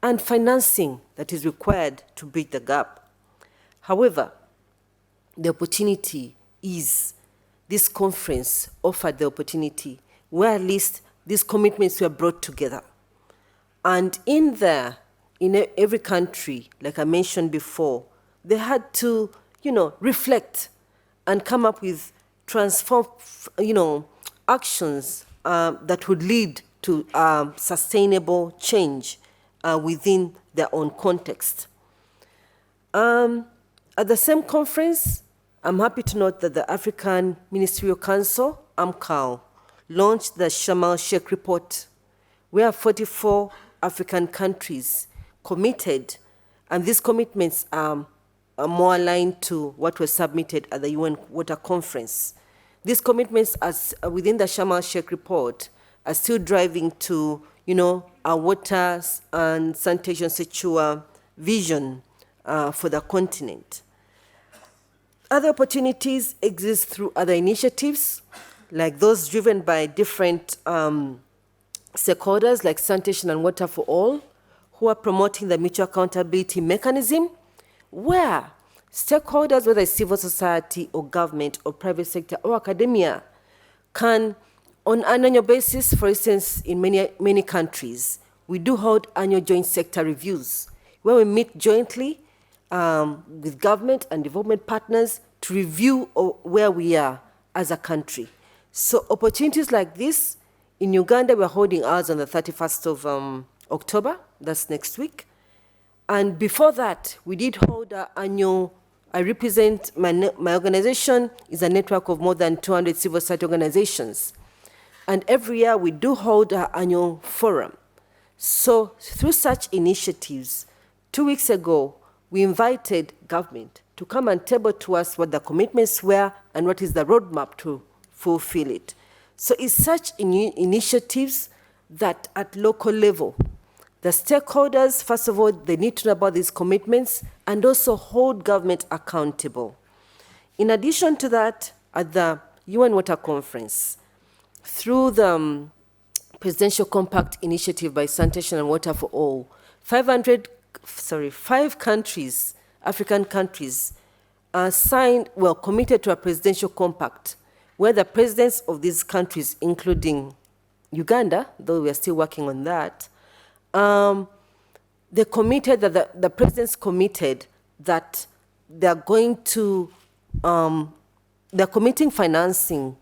and financing that is required to bridge the gap. However, the opportunity is this conference offered the opportunity where at least these commitments were brought together. And in there, in every country, like I mentioned before, they had to, reflect and come up with transform, actions that would lead to sustainable change within their own context. At the same conference, I'm happy to note that the African Ministerial Council, AMCAL, launched the Sharm el-Sheikh report, where 44 African countries committed, and these commitments are more aligned to what was submitted at the UN Water Conference. These commitments within the Sharm el-Sheikh report are still driving to, our water and sanitation secure vision for the continent. Other opportunities exist through other initiatives, like those driven by different stakeholders, like Sanitation and Water for All, who are promoting the mutual accountability mechanism, where stakeholders, whether it's civil society or government or private sector or academia, can, on an annual basis, for instance, in many countries, we do hold annual joint sector reviews, where we meet jointly with government and development partners to review where we are as a country. So opportunities like this, in Uganda, we're holding ours on the 31st of October, that's next week. And before that, we did hold our annual, I represent, my organization is a network of more than 200 civil society organizations. And every year we do hold our annual forum. So through such initiatives, 2 weeks ago, we invited government to come and table to us what the commitments were and what is the roadmap to fulfill it. So it's such initiatives that at local level, the stakeholders, first of all, they need to know about these commitments and also hold government accountable. In addition to that, at the UN Water Conference, through the Presidential Compact Initiative by Sanitation and Water for All, 5 countries, African countries, committed to a presidential compact where the presidents of these countries, including Uganda, though we are still working on that, they committed that the presidents committed that they're going to, they're committing financing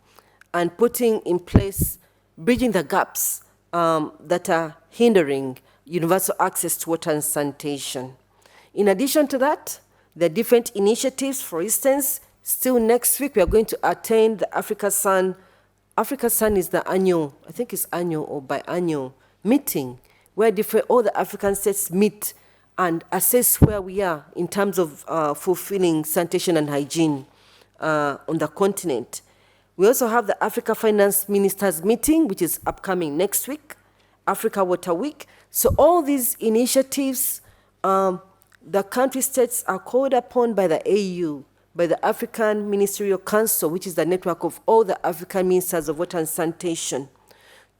and putting in place, bridging the gaps that are hindering universal access to water and sanitation. In addition to that, there are different initiatives. For instance, still next week, we are going to attend the Africa Sun. Africa Sun is the annual, I think it's annual or biannual meeting, where all the African states meet and assess where we are in terms of fulfilling sanitation and hygiene on the continent. We also have the Africa Finance Ministers meeting, which is upcoming next week, Africa Water Week. So all these initiatives, the country states are called upon by the AU, by the African Ministerial Council, which is the network of all the African ministers of water and sanitation,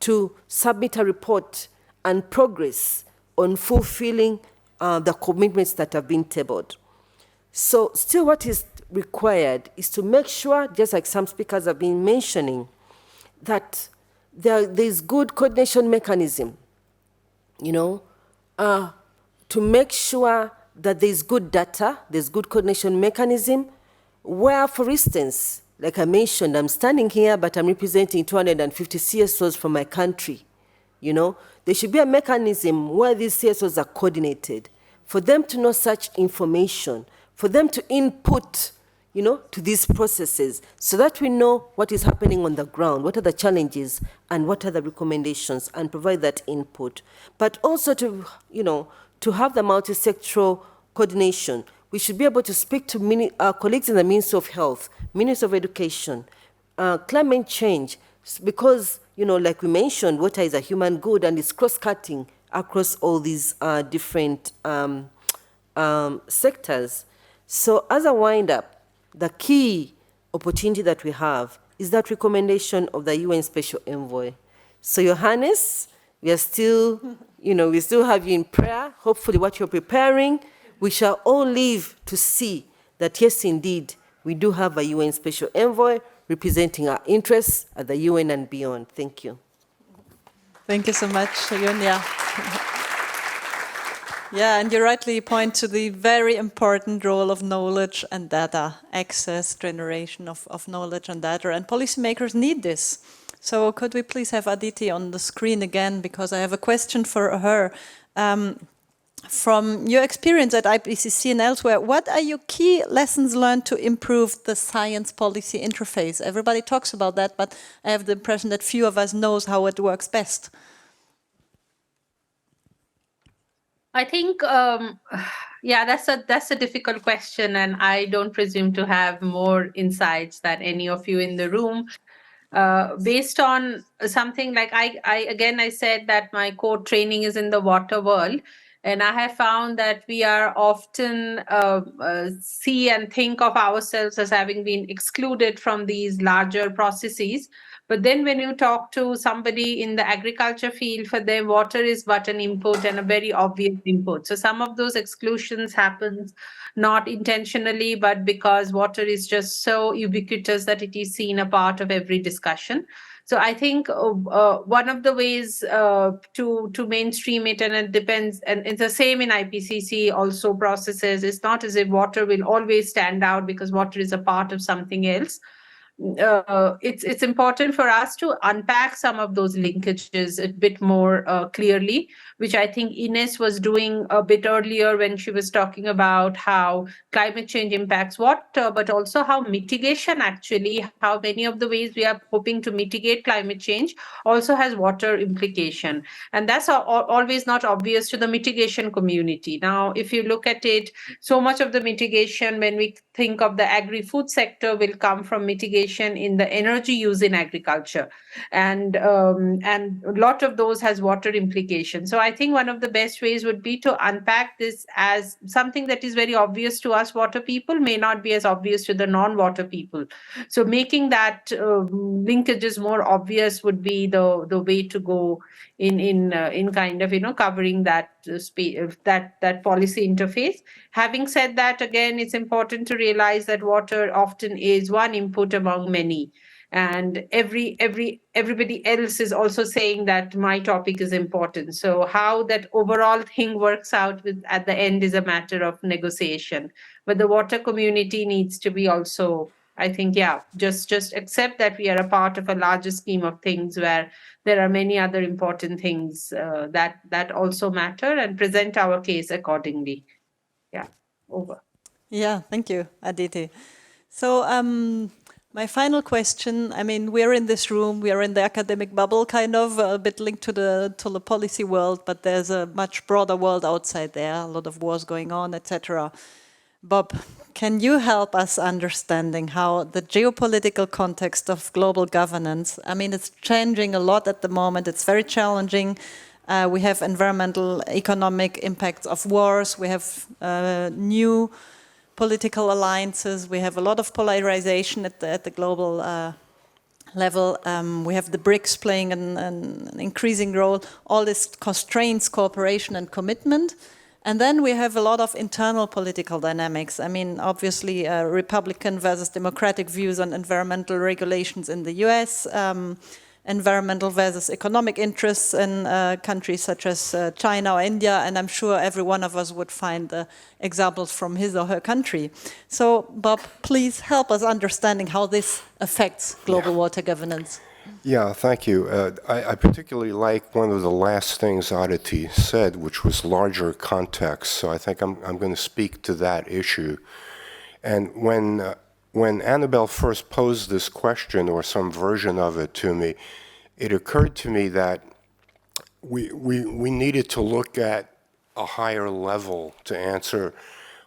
to submit a report and progress on fulfilling the commitments that have been tabled. So still what is required is to make sure, just like some speakers have been mentioning, that there is good coordination mechanism, to make sure that there's good data, there's good coordination mechanism, where, for instance, like I mentioned, I'm standing here, but I'm representing 250 CSOs from my country. There should be a mechanism where these CSOs are coordinated, for them to know such information, for them to input, to these processes, so that we know what is happening on the ground, what are the challenges, and what are the recommendations, and provide that input. But also to, to have the multi-sectoral coordination. We should be able to speak to our colleagues in the Ministry of Health, Ministry of Education, climate change, because, like we mentioned, water is a human good and it's cross-cutting across all these different sectors. So as a wind-up, the key opportunity that we have is that recommendation of the UN Special Envoy. So, Your Highness, we are still, we still have you in prayer. Hopefully what you're preparing, we shall all live to see that, yes, indeed, we do have a UN Special Envoy representing our interests at the UN and beyond. Thank you. Thank you so much, Yunya. Yeah, and you rightly point to the very important role of knowledge and data, access, generation of knowledge and data, and policymakers need this. So could we please have Aditi on the screen again, because I have a question for her. From your experience at IPCC and elsewhere, what are your key lessons learned to improve the science policy interface? Everybody talks about that, but I have the impression that few of us knows how it works best. I think, yeah, that's a difficult question, and I don't presume to have more insights than any of you in the room. Based on something like I said that my core training is in the water world, and I have found that we are often see and think of ourselves as having been excluded from these larger processes. But then when you talk to somebody in the agriculture field, for them, water is but an input and a very obvious input. So some of those exclusions happens not intentionally, but because water is just so ubiquitous that it is seen a part of every discussion. So I think one of the ways to mainstream it, and it depends, and it's the same in IPCC also processes, it's not as if water will always stand out because water is a part of something else. It's important for us to unpack some of those linkages a bit more clearly, which I think Ines was doing a bit earlier when she was talking about how climate change impacts water, but also how mitigation actually, how many of the ways we are hoping to mitigate climate change also has water implication. And that's always not obvious to the mitigation community. Now, if you look at it, so much of the mitigation when we think of the agri-food sector will come from mitigation in the energy use in agriculture, and a lot of those has water implications. So I think one of the best ways would be to unpack this as something that is very obvious to us water people may not be as obvious to the non-water people. So making that linkages more obvious would be the way to go in kind of covering that that policy interface. Having said that, again, it's important to realize that water often is one input among many, and everybody else is also saying that my topic is important. So how that overall thing works out at the end is a matter of negotiation. But the water community needs to be also, I think, just accept that we are a part of a larger scheme of things where there are many other important things that also matter, and present our case accordingly. Yeah, over. Yeah, thank you, Aditi. So my final question, I mean, we're in this room, we are in the academic bubble, kind of, a bit linked to the policy world, but there's a much broader world outside there, a lot of wars going on, etc. Bob, can you help us understanding how the geopolitical context of global governance, I mean, it's changing a lot at the moment, it's very challenging. We have environmental, economic impacts of wars, we have new political alliances, we have a lot of polarization at the global level. We have the BRICS playing an increasing role. All this constraints cooperation and commitment. And then we have a lot of internal political dynamics. I mean, obviously, Republican versus Democratic views on environmental regulations in the US, environmental versus economic interests in countries such as China or India, and I'm sure every one of us would find examples from his or her country. So, Bob, please help us understanding how this affects global water governance. Yeah, thank you. I particularly like one of the last things Aditi said, which was larger context. So I think I'm going to speak to that issue. And when Annabelle first posed this question, or some version of it to me, it occurred to me that we needed to look at a higher level to answer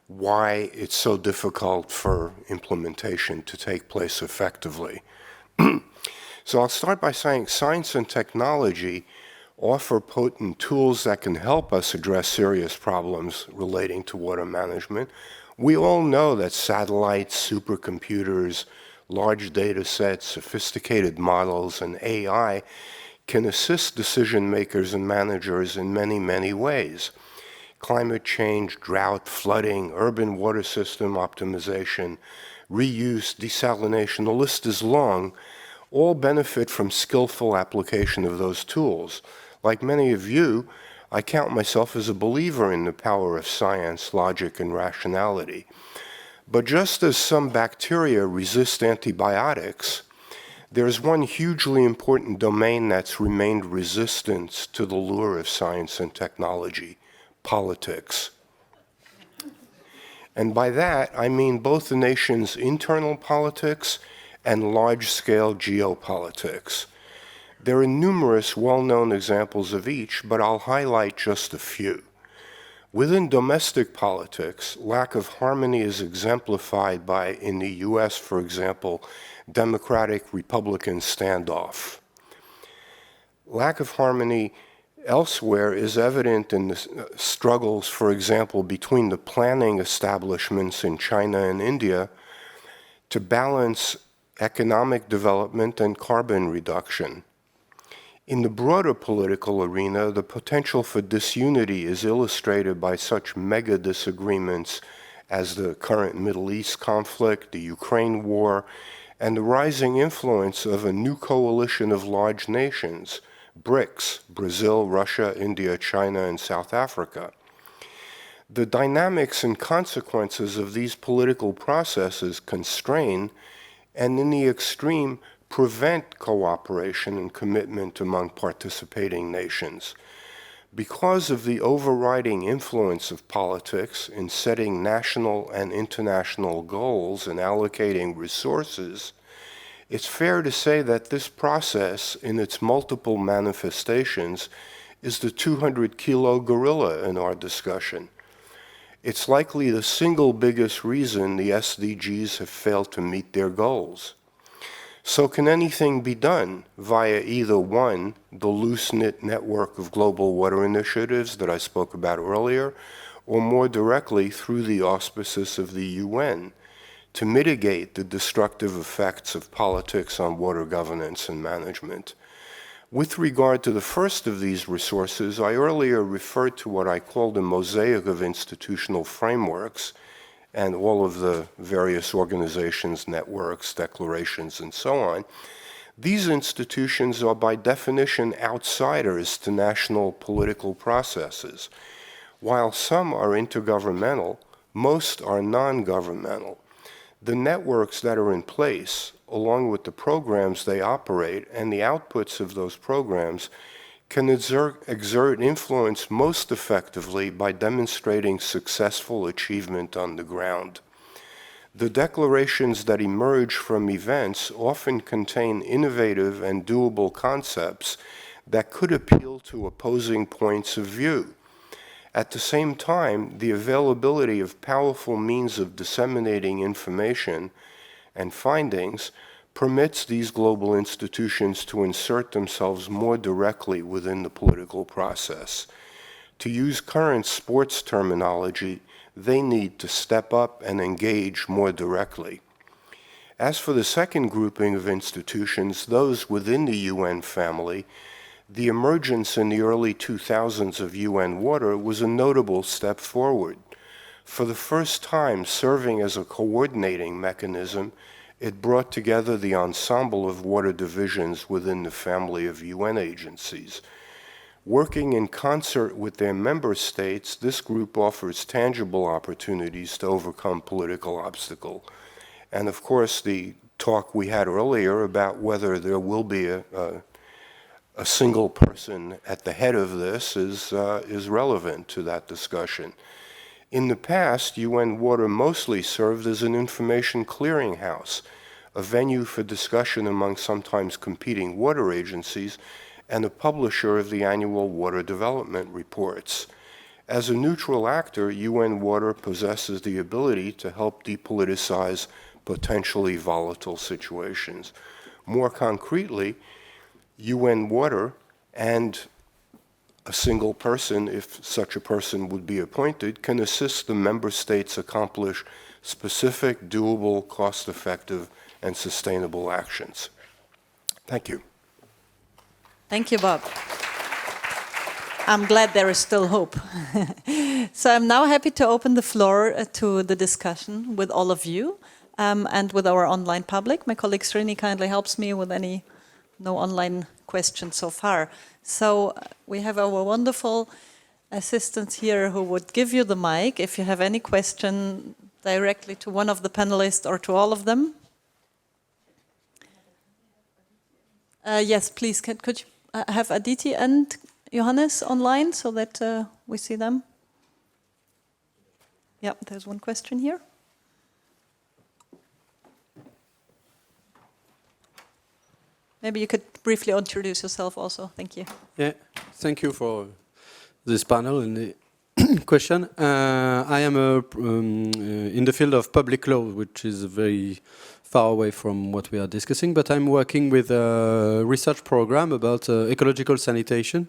why it's so difficult for implementation to take place effectively. So I'll start by saying science and technology offer potent tools that can help us address serious problems relating to water management. We all know that satellites, supercomputers, large data sets, sophisticated models, and AI can assist decision makers and managers in many, many ways. Climate change, drought, flooding, urban water system optimization, reuse, desalination, the list is long, all benefit from skillful application of those tools. Like many of you, I count myself as a believer in the power of science, logic, and rationality. But just as some bacteria resist antibiotics, there's one hugely important domain that's remained resistant to the lure of science and technology: politics. And by that, I mean both the nation's internal politics and large-scale geopolitics. There are numerous well-known examples of each, but I'll highlight just a few. Within domestic politics, lack of harmony is exemplified by, in the US, for example, Democratic-Republican standoff. Lack of harmony elsewhere is evident in the struggles, for example, between the planning establishments in China and India to balance economic development and carbon reduction. In the broader political arena, the potential for disunity is illustrated by such mega disagreements as the current Middle East conflict, the Ukraine war, and the rising influence of a new coalition of large nations, BRICS, Brazil, Russia, India, China, and South Africa. The dynamics and consequences of these political processes constrain and in the extreme prevent cooperation and commitment among participating nations. Because of the overriding influence of politics in setting national and international goals and allocating resources, it's fair to say that this process, in its multiple manifestations, is the 200-kilo gorilla in our discussion. It's likely the single biggest reason the SDGs have failed to meet their goals. So can anything be done via either one, the loose-knit network of global water initiatives that I spoke about earlier, or more directly through the auspices of the UN, to mitigate the destructive effects of politics on water governance and management? With regard to the first of these resources, I earlier referred to what I called a mosaic of institutional frameworks and all of the various organizations, networks, declarations, and so on. These institutions are by definition outsiders to national political processes. While some are intergovernmental, most are non-governmental. The networks that are in place, along with the programs they operate and the outputs of those programs, can exert influence most effectively by demonstrating successful achievement on the ground. The declarations that emerge from events often contain innovative and doable concepts that could appeal to opposing points of view. At the same time, the availability of powerful means of disseminating information and findings permits these global institutions to insert themselves more directly within the political process. To use current sports terminology, they need to step up and engage more directly. As for the second grouping of institutions, those within the UN family, the emergence in the early 2000s of UN Water was a notable step forward. For the first time, serving as a coordinating mechanism, it brought together the ensemble of water divisions within the family of UN agencies. Working in concert with their member states, this group offers tangible opportunities to overcome political obstacles. And of course, the talk we had earlier about whether there will be a single person at the head of this is relevant to that discussion. In the past, UN Water mostly served as an information clearinghouse, a venue for discussion among sometimes competing water agencies, and a publisher of the annual water development reports. As a neutral actor, UN Water possesses the ability to help depoliticize potentially volatile situations. More concretely, UN Water and a single person, if such a person would be appointed, can assist the member states accomplish specific, doable, cost-effective, and sustainable actions. Thank you. Thank you, Bob. I'm glad there is still hope. So I'm now happy to open the floor to the discussion with all of you and with our online public. My colleague Srini kindly helps me with no online questions so far. So we have our wonderful assistant here who would give you the mic if you have any question directly to one of the panelists or to all of them. Yes, please, could you have Aditi and Johannes online so that we see them? Yeah, there's one question here. Maybe you could briefly introduce yourself also. Thank you. Yeah, thank you for this panel and the question. I am in the field of public law, which is very far away from what we are discussing, but I'm working with a research program about ecological sanitation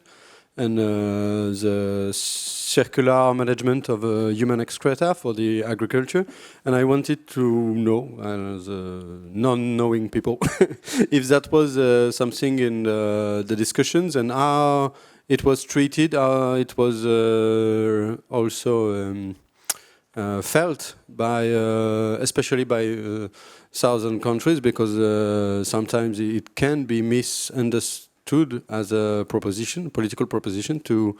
and the circular management of human excreta for the agriculture. And I wanted to know, as non-knowing people, if that was something in the discussions and how it was treated, how it was also felt by, especially by southern countries, because sometimes it can be misunderstood as a proposition, political proposition, to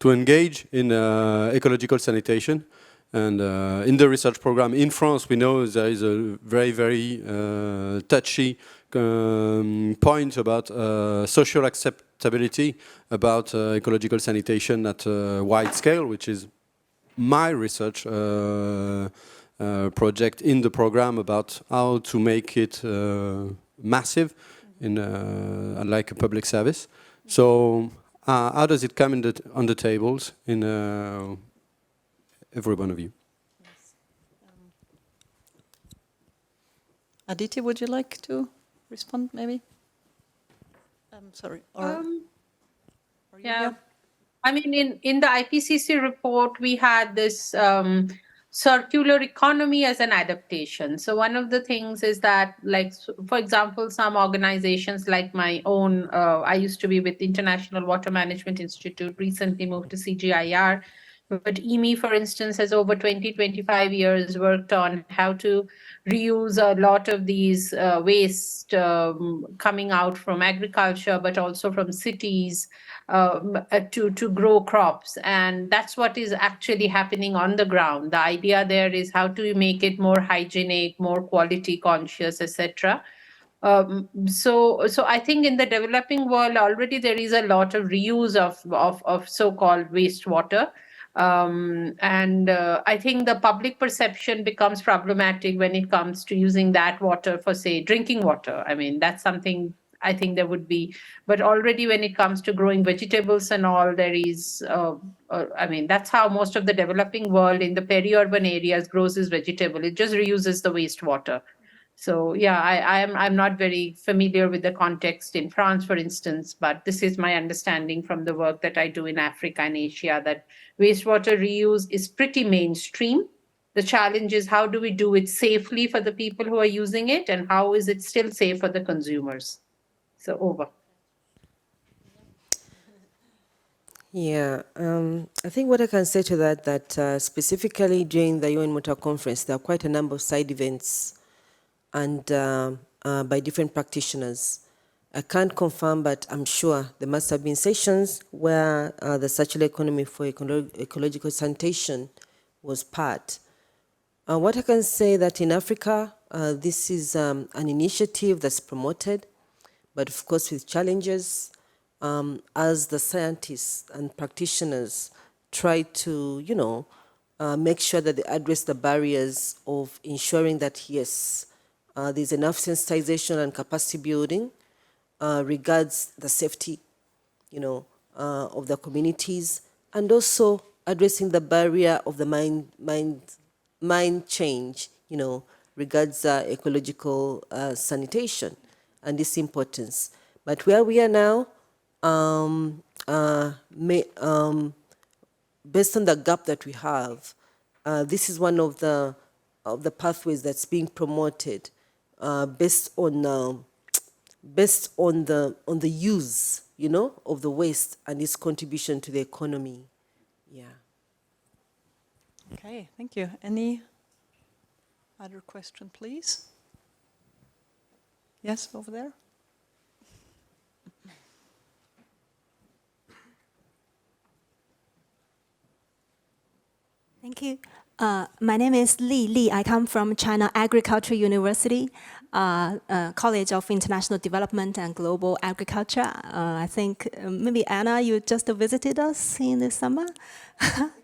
engage in ecological sanitation. And in the research program in France, we know there is a very, very touchy point about social acceptability about ecological sanitation at a wide scale, which is my research project in the program about how to make it massive in like a public service. So how does it come on the tables in every one of you? Yes. Aditi, would you like to respond maybe? Sorry. Or yeah. I mean, in the IPCC report, we had this circular economy as an adaptation. So one of the things is that, like, for example, some organizations like my own, I used to be with International Water Management Institute, recently moved to CGIAR. But IMI, for instance, has over 25 years worked on how to reuse a lot of these waste coming out from agriculture, but also from cities to grow crops. And that's what is actually happening on the ground. The idea there is how to make it more hygienic, more quality conscious, etc. So I think in the developing world already there is a lot of reuse of so-called wastewater. I think the public perception becomes problematic when it comes to using that water for, say, drinking water. I mean, that's something I think there would be. But already when it comes to growing vegetables and all, there is, I mean, that's how most of the developing world in the peri-urban areas grows its vegetable. It just reuses the wastewater. So yeah, I'm not very familiar with the context in France, for instance, but this is my understanding from the work that I do in Africa and Asia, that wastewater reuse is pretty mainstream. The challenge is how do we do it safely for the people who are using it, and how is it still safe for the consumers? So over. Yeah, I think what I can say to that specifically during the UN Water Conference, there are quite a number of side events and by different practitioners. I can't confirm, but I'm sure there must have been sessions where the circular economy for ecological sanitation was part. What I can say that in Africa, this is an initiative that's promoted, but of course with challenges as the scientists and practitioners try to, make sure that they address the barriers of ensuring that, yes, there's enough sensitization and capacity building regards the safety, of the communities, and also addressing the barrier of the mind change, regards ecological sanitation and its importance. But where we are now, based on the gap that we have, this is one of the pathways that's being promoted based on the use, of the waste and its contribution to the economy. Yeah. Okay, thank you. Any other question, please? Yes, over there. Thank you. My name is Li Li. I come from China Agricultural University, College of International Development and Global Agriculture. I think maybe Anna, you just visited us in the summer.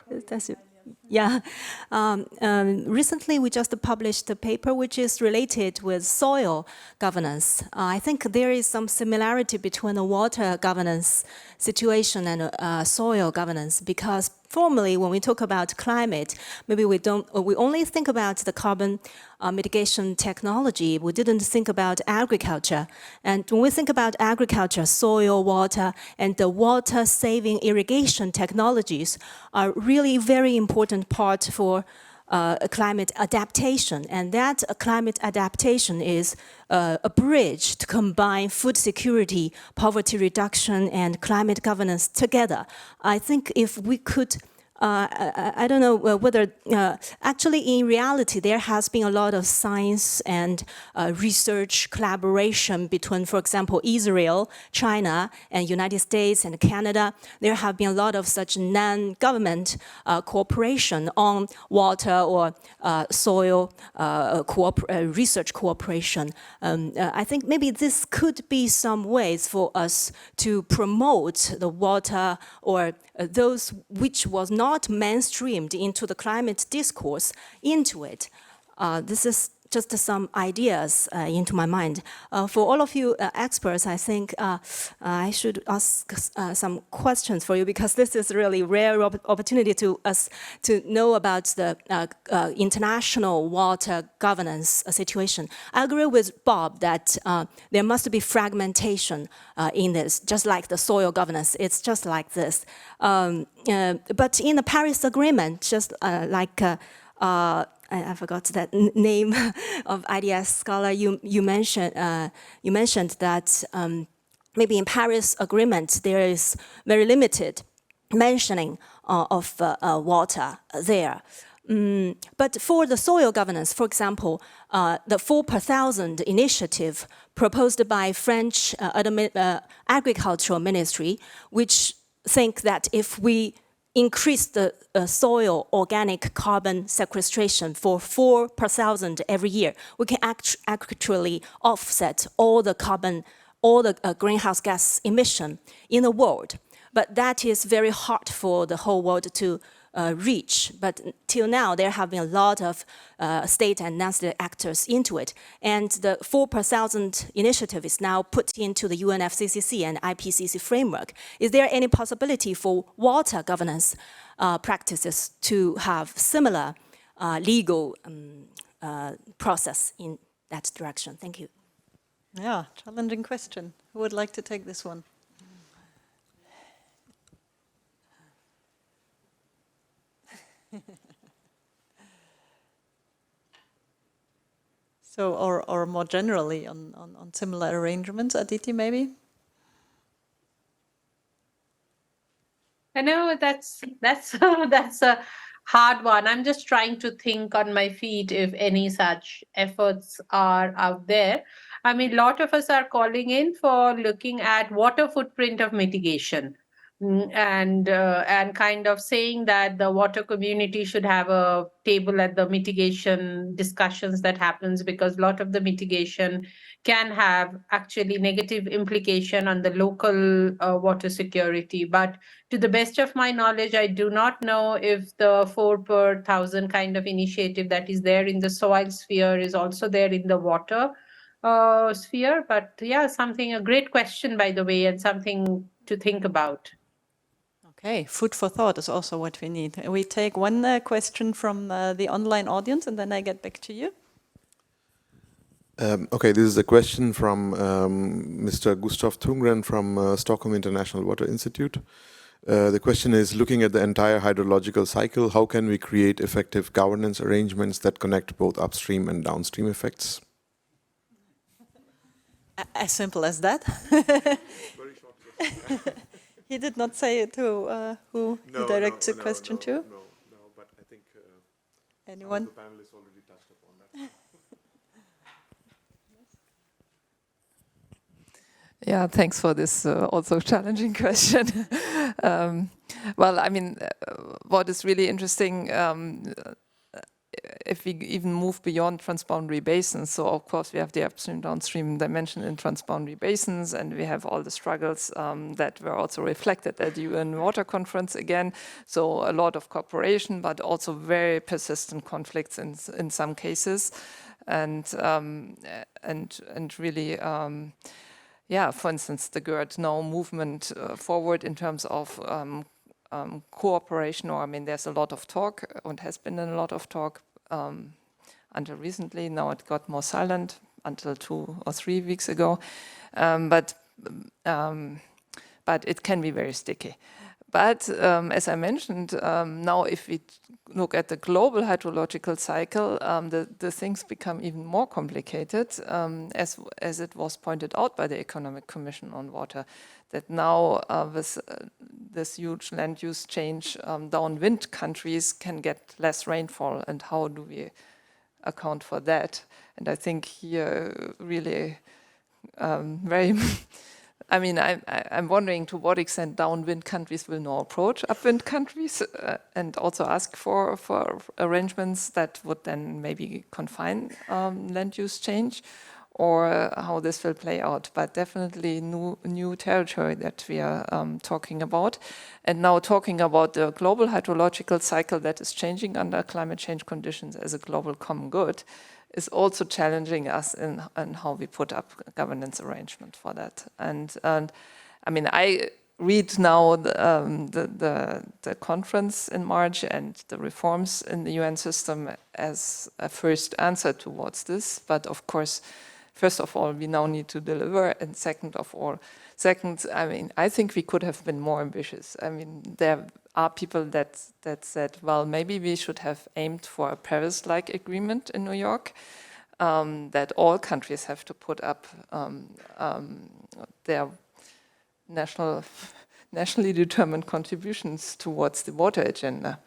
That's it. Yeah. Recently, we just published a paper which is related with soil governance. I think there is some similarity between the water governance situation and soil governance, because formally, when we talk about climate, maybe we only think about the carbon mitigation technology. We didn't think about agriculture. And when we think about agriculture, soil, water, and the water-saving irrigation technologies are really very important part for climate adaptation. And that climate adaptation is a bridge to combine food security, poverty reduction, and climate governance together. I think if we could I don't know whether, actually in reality, there has been a lot of science and research collaboration between, for example, Israel, China, and United States and Canada. There have been a lot of such non-government cooperation on water or soil research cooperation. I think maybe this could be some ways for us to promote the water or those which was not mainstreamed into the climate discourse into it. This is just some ideas into my mind. For all of you experts, I think I should ask some questions for you, because this is really rare opportunity to us to know about the international water governance situation. I agree with Bob that there must be fragmentation in this, just like the soil governance. It's just like this. But in the Paris Agreement, just like I forgot that name of IDS scholar. You mentioned that maybe in Paris Agreement there is very limited mentioning of water there. But for the soil governance, for example, the 4 per thousand initiative proposed by French Agricultural Ministry, which think that if we increase the soil organic carbon sequestration for 4 per thousand every year, we can actually offset all the carbon, all the greenhouse gas emission in the world. But that is very hard for the whole world to reach. But till now, there have been a lot of state and non-state actors into it. And the 4 per thousand initiative is now put into the UNFCCC and IPCC framework. Is there any possibility for water governance practices to have similar legal process in that direction? Thank you. Yeah, challenging question. Who would like to take this one? So, or more generally on similar arrangements, Aditi, maybe? I know that's that's a hard one. I'm just trying to think on my feet if any such efforts are out there. I mean, a lot of us are calling in for looking at water footprint of mitigation. And kind of saying that the water community should have a table at the mitigation discussions that happens, because a lot of the mitigation can have actually negative implication on the local water security. But to the best of my knowledge, I do not know if the 4 per 1,000 kind of initiative that is there in the soil sphere is also there in the water sphere. But yeah, a great question, by the way, and something to think about. Okay, food for thought is also what we need. We take one question from the online audience, and then I get back to you. Okay, this is a question from Mr. Gustav Tungren from Stockholm International Water Institute. The question is, looking at the entire hydrological cycle, how can we create effective governance arrangements that connect both upstream and downstream effects? As simple as that. Very short. He did not say it to who he directs the question to? No, but I think anyone? The panelists already touched upon that. Yeah, thanks for this also challenging question. Well, I mean, what is really interesting, if we even move beyond transboundary basins, so of course we have the upstream downstream dimension in transboundary basins, and we have all the struggles that were also reflected at the UN Water Conference again. So a lot of cooperation, but also very persistent conflicts in some cases, and really. Yeah, for instance, the GERD No movement forward in terms of cooperation, or I mean, there's a lot of talk and has been a lot of talk until recently. Now it got more silent until 2 or 3 weeks ago, but it can be very sticky. But as I mentioned, now if we look at the global hydrological cycle, the things become even more complicated, as it was pointed out by the Economic Commission on Water, that now with this huge land use change, downwind countries can get less rainfall, and how do we account for that? And I think here really very... I mean, I'm wondering to what extent downwind countries will now approach upwind countries and also ask for arrangements that would then maybe confine land use change, or how this will play out. But definitely new territory that we are talking about. And now talking about the global hydrological cycle that is changing under climate change conditions as a global common good is also challenging us in how we put up governance arrangement for that. And I mean, I read now the conference in March and the reforms in the UN system as a first answer towards this. But of course, first of all, we now need to deliver, and second, I mean, I think we could have been more ambitious. I mean, there are people that said, well, maybe we should have aimed for a Paris-like agreement in New York, that all countries have to put up their nationally determined contributions towards the water agenda,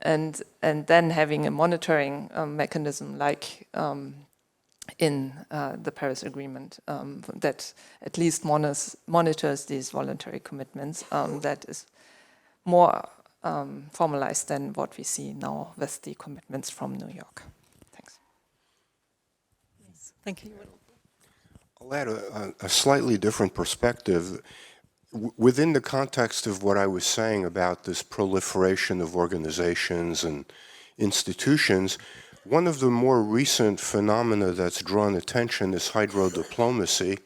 and then having a monitoring mechanism like in the Paris Agreement that at least monitors these voluntary commitments, that is more formalized than what we see now with the commitments from New York. Thanks. Thank you. I'll add a slightly different perspective. within the context of what I was saying about this proliferation of organizations and institutions, one of the more recent phenomena that's drawn attention is hydrodiplomacy.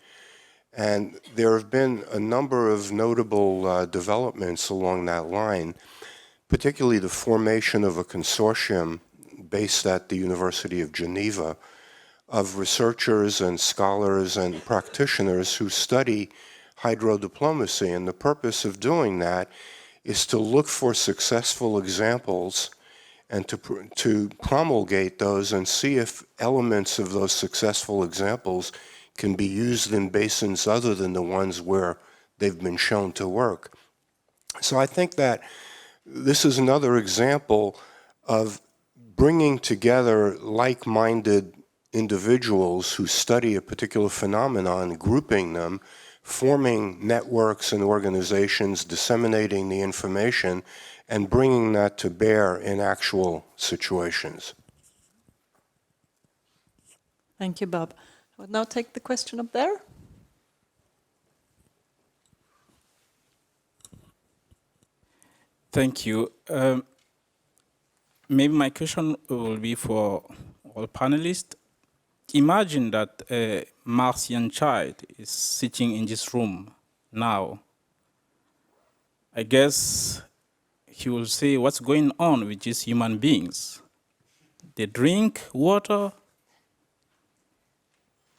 And there have been a number of notable developments along that line, particularly the formation of a consortium based at the University of Geneva of researchers and scholars and practitioners who study hydrodiplomacy. And the purpose of doing that is to look for successful examples and to promulgate those and see if elements of those successful examples can be used in basins other than the ones where they've been shown to work. So I think that this is another example of bringing together like-minded individuals who study a particular phenomenon, grouping them, forming networks and organizations, disseminating the information, and bringing that to bear in actual situations. Thank you, Bob. I will now take the question up there. Thank you. Maybe my question will be for all panelists. Imagine that a Martian child is sitting in this room now. I guess he will say, what's going on with these human beings? They drink water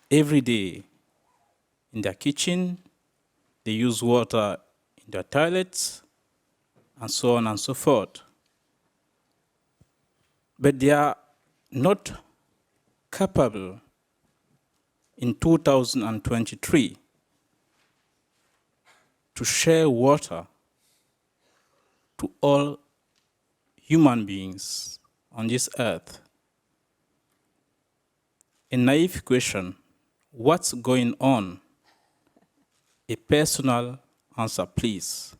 every day in their kitchen, they use water in their toilets, and so on and so forth. But they are not capable in 2023 to share water to all human beings on this earth. A naive question, what's going on? A personal answer, please.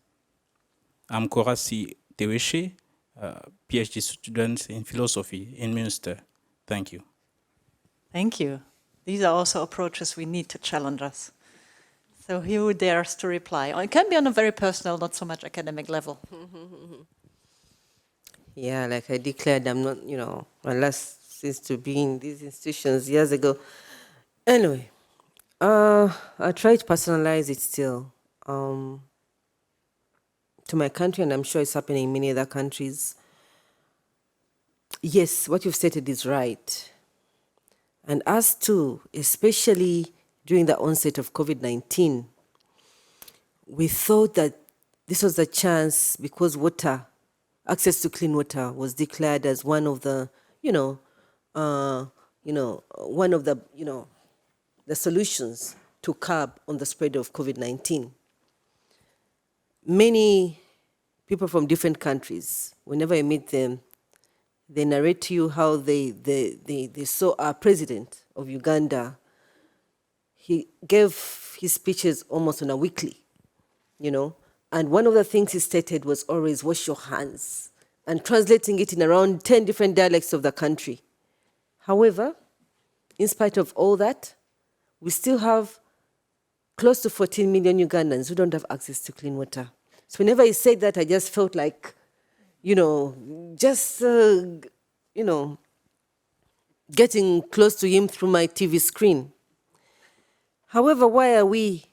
I'm Korasi Teweshe, PhD student in philosophy in Münster. Thank you. Thank you. These are also approaches we need to challenge us. So who dares to reply? It can be on a very personal, not so much academic level. Yeah, like I declared, I'm not, my last since to be in these institutions years ago. Anyway, I try to personalize it still to my country, and I'm sure it's happening in many other countries. Yes, what you've stated is right. And us too, especially during the onset of COVID-19, we thought that this was a chance because water, access to clean water was declared as one of the, one of the solutions to curb on the spread of COVID-19. Many people from different countries, whenever I meet them, they narrate to you how they saw our president of Uganda. He gave his speeches almost on a weekly, and one of the things he stated was always wash your hands, and translating it in around 10 different dialects of the country. However, in spite of all that, we still have close to 14 million Ugandans who don't have access to clean water. So whenever he said that, I just felt like, getting close to him through my TV screen. However, why are we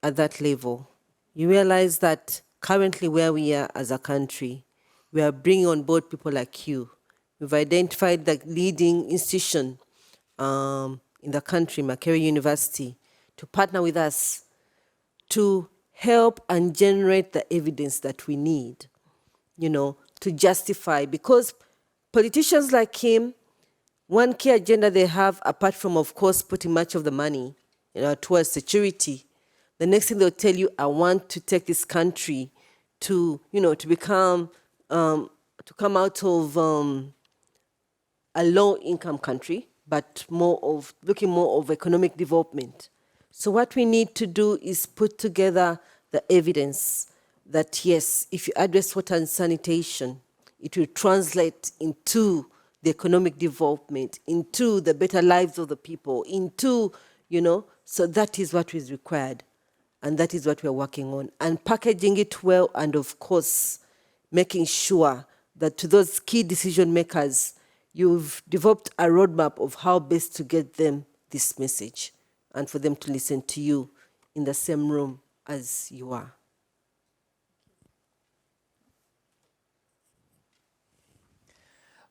at that level? You realize that currently where we are as a country, we are bringing on board people like you. We've identified the leading institution in the country, Makerere University, to partner with us to help and generate the evidence that we need, to justify, because politicians like him, one key agenda they have, apart from, of course, putting much of the money towards security, the next thing they'll tell you, I want to take this country to, to become, to come out of a low-income country, but looking more of economic development. So what we need to do is put together the evidence that, yes, if you address water and sanitation, it will translate into the economic development, into the better lives of the people, into, so that is what is required. And that is what we're working on. And packaging it well, and of course, making sure that to those key decision makers, you've developed a roadmap of how best to get them this message and for them to listen to you in the same room as you are.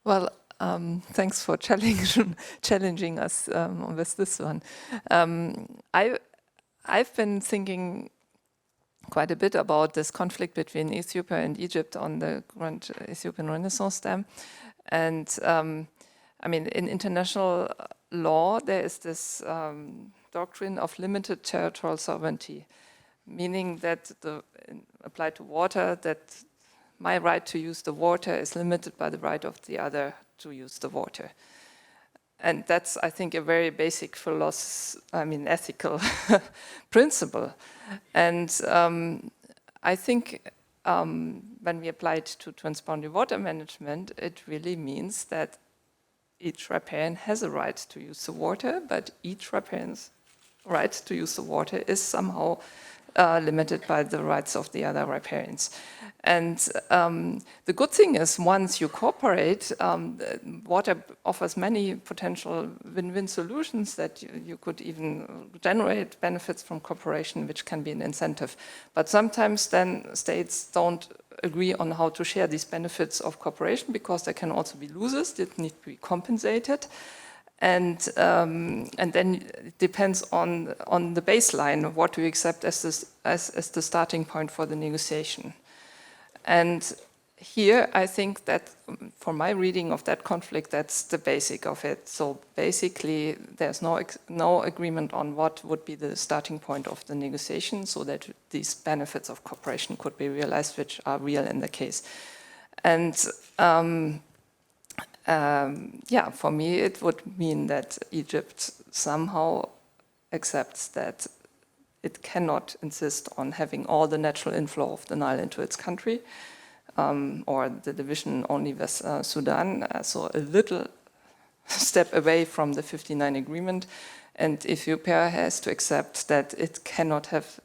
Well, thanks for challenging us with this one. I've been thinking quite a bit about this conflict between Ethiopia and Egypt on the Grand Ethiopian Renaissance Dam. And I mean, in international law, there is this doctrine of limited territorial sovereignty, meaning that applied to water, that my right to use the water is limited by the right of the other to use the water. And that's, I think, a very basic ethical principle. And I think when we apply it to transboundary water management, it really means that each riparian has a right to use the water, but each riparian's right to use the water is somehow limited by the rights of the other riparians. And the good thing is, once you cooperate, water offers many potential win-win solutions that you could even generate benefits from cooperation, which can be an incentive. But sometimes then states don't agree on how to share these benefits of cooperation, because there can also be losers that need to be compensated. And then it depends on the baseline, what do you accept as the starting point for the negotiation. And here, I think that, for my reading of that conflict, that's the basic of it. So basically, there's no agreement on what would be the starting point of the negotiation, so that these benefits of cooperation could be realized, which are real in the case. And for me, it would mean that Egypt somehow accepts that it cannot insist on having all the natural inflow of the Nile into its country, or the division only with Sudan, so a little step away from the 59 agreement. And Ethiopia has to accept that it cannot have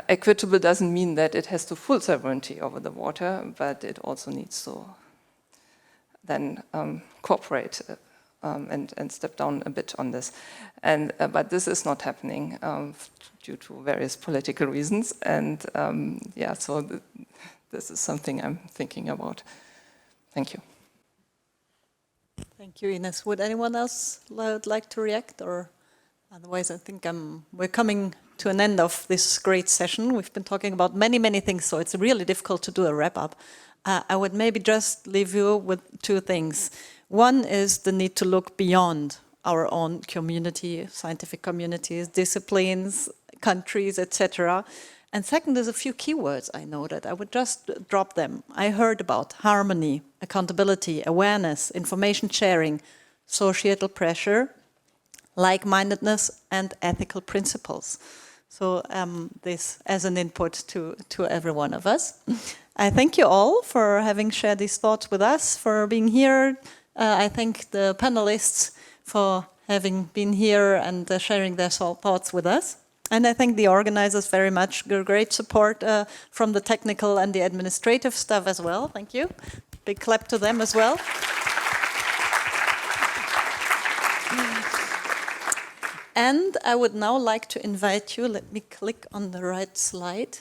equitable doesn't mean that it has to full sovereignty over the water, but it also needs to then cooperate and step down a bit on this. And but this is not happening due to various political reasons. And so this is something I'm thinking about. Thank you. Thank you, Ines. Would anyone else like to react, or otherwise I think we're coming to an end of this great session. We've been talking about many, many things, so it's really difficult to do a wrap-up. I would maybe just leave you with two things. One is the need to look beyond our own community, scientific communities, disciplines, countries, etc. And second, there's a few keywords I noted. I would just drop them. I heard about harmony, accountability, awareness, information sharing, societal pressure, like-mindedness, and ethical principles. So this as an input to every one of us. I thank you all for having shared these thoughts with us, for being here. I thank the panelists for having been here and sharing their thoughts with us. And I thank the organizers very much. Great support from the technical and the administrative staff as well. Thank you. Big clap to them as well. And I would now like to invite you, let me click on the right slide,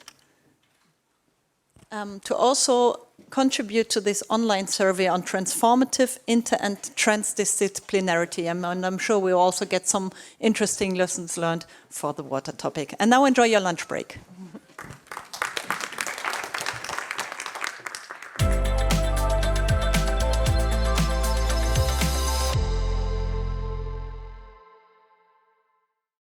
to also contribute to this online survey on transformative, inter- and transdisciplinarity. And I'm sure we'll also get some interesting lessons learned for the water topic. And now enjoy your lunch break.